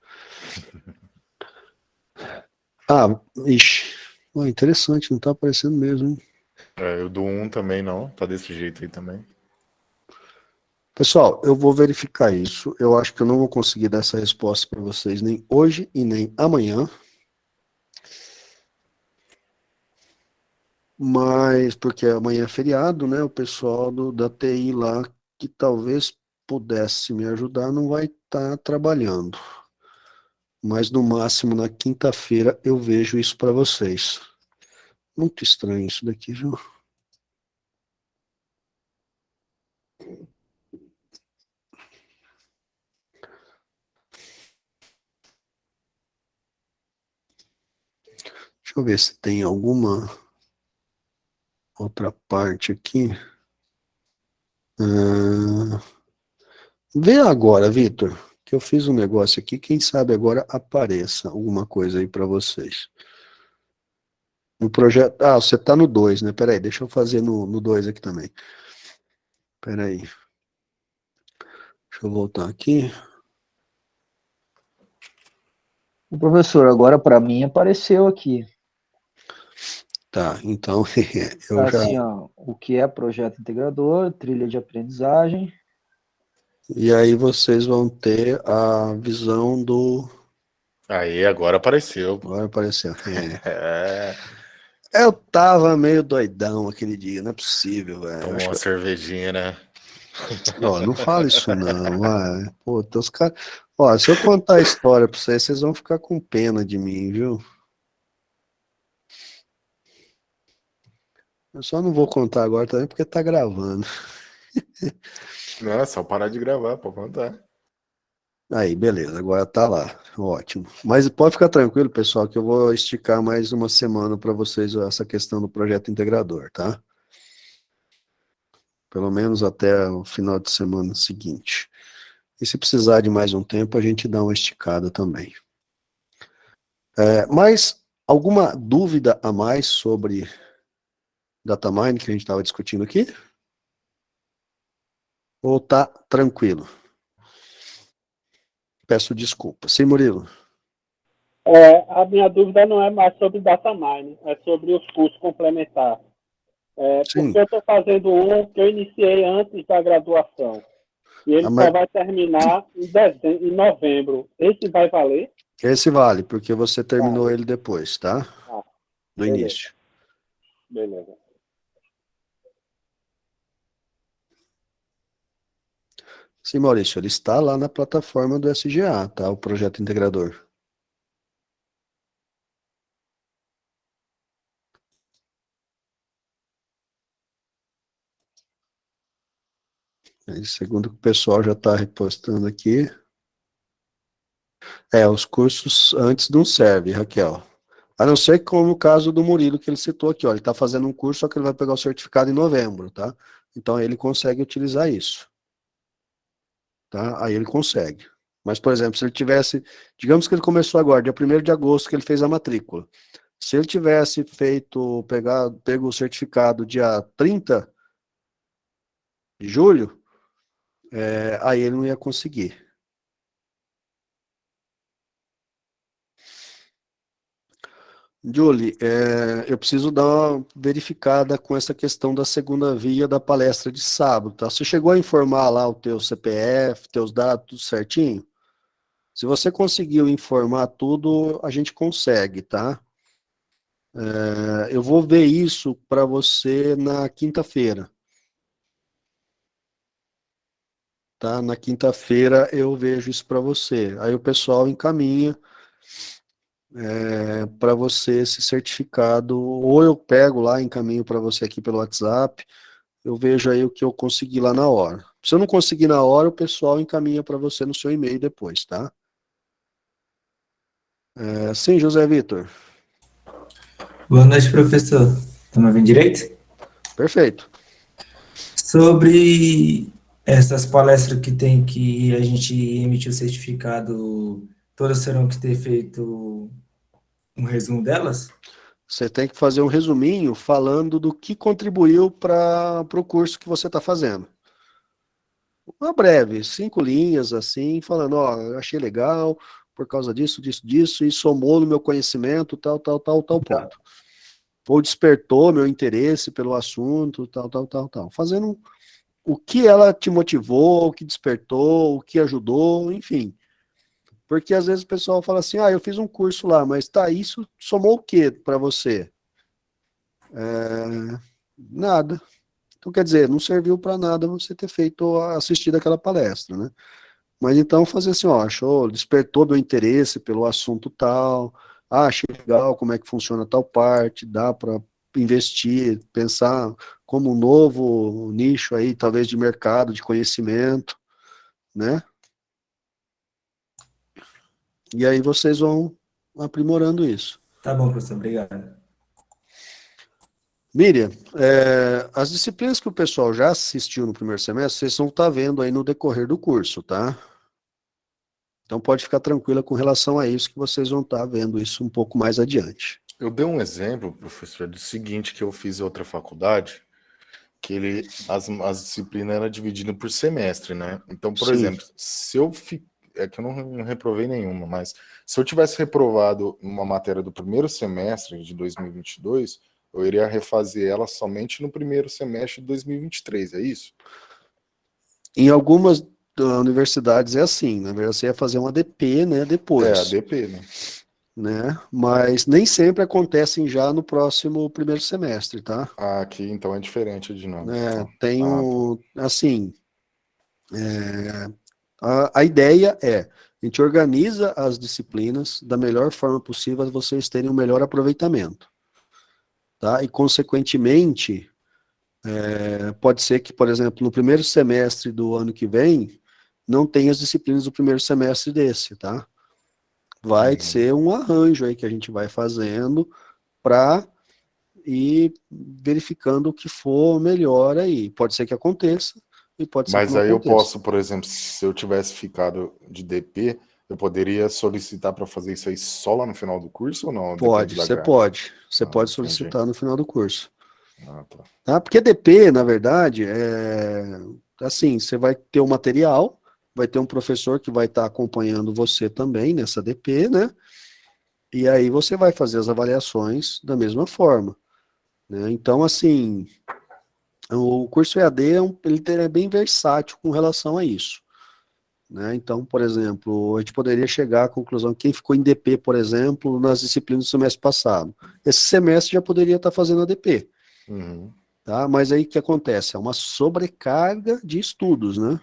Speaker 2: Ixi. Interessante, não tá aparecendo mesmo, hein?
Speaker 9: O do 1 também não, tá desse jeito aí também.
Speaker 2: Pessoal, eu vou verificar isso. Eu acho que eu não vou conseguir dar essa resposta para vocês nem hoje e nem amanhã. Mas, porque amanhã é feriado, né? O pessoal da TI lá, que talvez pudesse me ajudar, não vai estar trabalhando. Mas, no máximo, na quinta-feira, eu vejo isso para vocês. Muito estranho isso daqui, viu? Deixa eu ver se tem alguma outra parte aqui. Vê agora, Vitor, que eu fiz um negócio aqui. Quem sabe agora apareça alguma coisa aí para vocês. No projeto. Você está no 2, né? Peraí, deixa eu fazer no 2 aqui também. Peraí. Deixa eu voltar aqui.
Speaker 10: O professor, agora para mim apareceu aqui.
Speaker 2: Tá, então eu
Speaker 10: Tá
Speaker 2: já.
Speaker 10: assim, ó, o que é projeto integrador, trilha de aprendizagem.
Speaker 2: E aí vocês vão ter a visão do.
Speaker 9: Aí, agora apareceu.
Speaker 2: Agora apareceu. Eu tava meio doidão aquele dia, não é possível, velho.
Speaker 9: Tomou uma cervejinha, né?
Speaker 2: Não fala isso não, vai. Pô, os caras. Se eu contar a história pra vocês vão ficar com pena de mim, viu? Eu só não vou contar agora também porque tá gravando.
Speaker 9: Não, é só parar de gravar, pode contar.
Speaker 2: Aí, beleza, agora tá lá, ótimo. Mas pode ficar tranquilo, pessoal, que eu vou esticar mais uma semana para vocês essa questão do projeto integrador, tá? Pelo menos até o final de semana seguinte. E se precisar de mais um tempo, a gente dá uma esticada também. Mas alguma dúvida a mais sobre datamine que a gente estava discutindo aqui? Ou tá tranquilo? Peço desculpa. Sim, Murilo?
Speaker 4: A minha dúvida não é mais sobre datamine, é sobre os cursos complementares. Porque eu estou fazendo um que eu iniciei antes da graduação. E ele só vai terminar em novembro. Esse vai valer?
Speaker 2: Esse vale, porque você terminou ele depois, tá? No
Speaker 4: beleza.
Speaker 2: início.
Speaker 4: Beleza.
Speaker 2: Sim, Maurício, ele está lá na plataforma do SGA, tá? O projeto integrador. Segundo o que o pessoal já está repostando aqui. Os cursos antes não servem, Raquel. A não ser como o caso do Murilo, que ele citou aqui, ó. Ele está fazendo um curso, só que ele vai pegar o certificado em novembro, tá? Então, ele consegue utilizar isso. Tá? Aí ele consegue. Mas, por exemplo, se ele tivesse... Digamos que ele começou agora, dia 1º de agosto, que ele fez a matrícula. Se ele tivesse pego o certificado dia 30 de julho, aí ele não ia conseguir. Julie, eu preciso dar uma verificada com essa questão da segunda via da palestra de sábado, tá? Você chegou a informar lá o teu CPF, teus dados, tudo certinho? Se você conseguiu informar tudo, a gente consegue, tá? Eu vou ver isso para você na quinta-feira. Tá? Na quinta-feira eu vejo isso para você. Aí o pessoal encaminha para você esse certificado, ou eu pego lá, encaminho para você aqui pelo WhatsApp, eu vejo aí o que eu consegui lá na hora. Se eu não conseguir na hora, o pessoal encaminha para você no seu e-mail depois, tá? Sim, José Vitor.
Speaker 11: Boa noite, professor. Tá me ouvindo direito?
Speaker 2: Perfeito.
Speaker 11: Sobre essas palestras que tem que a gente emitir o certificado, todas terão que ter feito um resumo delas?
Speaker 2: Você tem que fazer um resuminho falando do que contribuiu para o curso que você está fazendo. Uma breve, 5 linhas, assim, falando, ó, eu achei legal, por causa disso, e somou no meu conhecimento, tal ponto. Ou despertou meu interesse pelo assunto, tal. Fazendo o que ela te motivou, o que despertou, o que ajudou, enfim. Porque às vezes o pessoal fala assim, eu fiz um curso lá, mas tá, isso somou o que para você? Nada. Então, quer dizer, não serviu para nada você ter assistido aquela palestra, né? Mas então fazer assim, achou, despertou meu interesse pelo assunto tal, achei legal como é que funciona tal parte, dá para investir, pensar como um novo nicho aí, talvez de mercado, de conhecimento, né? E aí vocês vão aprimorando isso.
Speaker 11: Tá bom, professor, obrigado.
Speaker 2: Miriam, as disciplinas que o pessoal já assistiu no primeiro semestre, vocês vão estar vendo aí no decorrer do curso, tá? Então pode ficar tranquila com relação a isso, que vocês vão estar vendo isso um pouco mais adiante.
Speaker 9: Eu dei um exemplo, professor, do seguinte que eu fiz em outra faculdade, que as disciplinas eram divididas por semestre, né? Então, por exemplo, se eu é que eu não reprovei nenhuma, mas se eu tivesse reprovado uma matéria do primeiro semestre de 2022, eu iria refazer ela somente no primeiro semestre de 2023, é isso?
Speaker 2: Em algumas universidades é assim, na verdade você ia fazer um ADP, né, depois.
Speaker 9: ADP,
Speaker 2: né? Mas nem sempre acontecem já no próximo primeiro semestre, tá?
Speaker 9: Aqui então é diferente de novo.
Speaker 2: Tem assim, a ideia é, a gente organiza as disciplinas da melhor forma possível para vocês terem um melhor aproveitamento, tá? E consequentemente, pode ser que, por exemplo, no primeiro semestre do ano que vem, não tenha as disciplinas do primeiro semestre desse, tá? Vai ser um arranjo aí que a gente vai fazendo para ir verificando o que for melhor aí. Pode ser que aconteça e pode ser que não aconteça. Mas aí
Speaker 9: eu posso, por exemplo, se eu tivesse ficado de DP, eu poderia solicitar para fazer isso aí só lá no final do curso ou não?
Speaker 2: Pode, você pode. Você pode solicitar no final do curso. Tá? Porque DP, na verdade, assim, você vai ter o material, vai ter um professor que vai estar acompanhando você também nessa DP, né? E aí você vai fazer as avaliações da mesma forma, né? Então, assim, o curso EAD ele é bem versátil com relação a isso, né? Então, por exemplo, a gente poderia chegar à conclusão que quem ficou em DP, por exemplo, nas disciplinas do semestre passado, esse semestre já poderia estar fazendo a DP, tá? Mas aí o que acontece? É uma sobrecarga de estudos, né?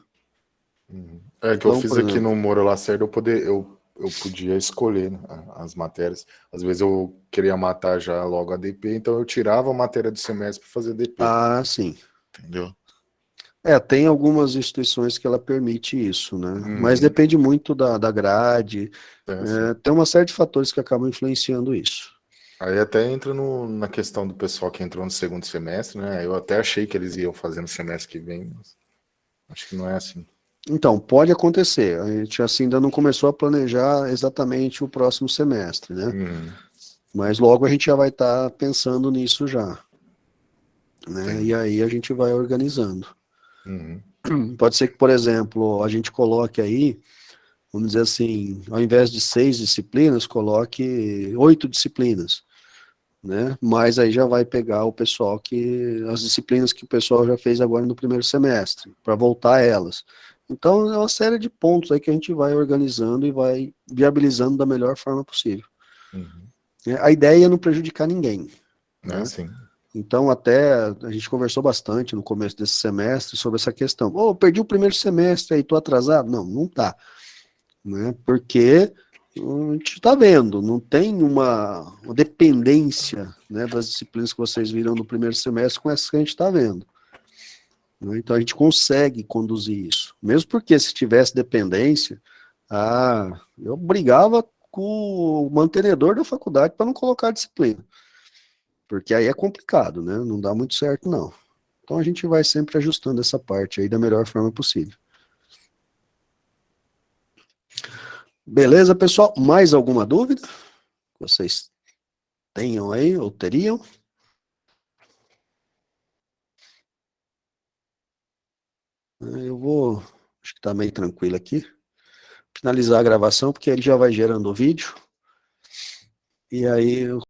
Speaker 9: É que eu fiz aqui no Moro Lacerda, eu podia escolher, né, as matérias. Às vezes eu queria matar já logo a DP, então eu tirava a matéria do semestre para fazer DP.
Speaker 2: Ah, sim.
Speaker 9: Entendeu?
Speaker 2: Tem algumas instituições que ela permite isso, né? Mas depende muito da grade, tem uma série de fatores que acabam influenciando isso.
Speaker 9: Aí até entra na questão do pessoal que entrou no segundo semestre, né? Eu até achei que eles iam fazer no semestre que vem, mas acho que não é assim.
Speaker 2: Então, pode acontecer. A gente assim ainda não começou a planejar exatamente o próximo semestre, né? Mas logo a gente já vai estar pensando nisso já, né? E aí a gente vai organizando. Pode ser que, por exemplo, a gente coloque aí, vamos dizer assim, ao invés de 6 disciplinas, coloque 8 disciplinas, né? Mas aí já vai pegar o pessoal as disciplinas que o pessoal já fez agora no primeiro semestre, para voltar a elas. Então, é uma série de pontos aí que a gente vai organizando e vai viabilizando da melhor forma possível. A ideia é não prejudicar ninguém, né?
Speaker 9: Sim.
Speaker 2: Então, até a gente conversou bastante no começo desse semestre sobre essa questão. Perdi o primeiro semestre aí, tô atrasado? Não, não tá. Né? Porque a gente está vendo, não tem uma dependência, né, das disciplinas que vocês viram no primeiro semestre com essas que a gente está vendo. né? Então a gente consegue conduzir isso. Mesmo porque se tivesse dependência, eu brigava com o mantenedor da faculdade para não colocar disciplina. Porque aí é complicado, né? Não dá muito certo, não. Então a gente vai sempre ajustando essa parte aí da melhor forma possível. Beleza, pessoal? Mais alguma dúvida que vocês tenham aí ou teriam? Eu vou, acho que tá meio tranquilo aqui, finalizar a gravação, porque ele já vai gerando o vídeo. E aí eu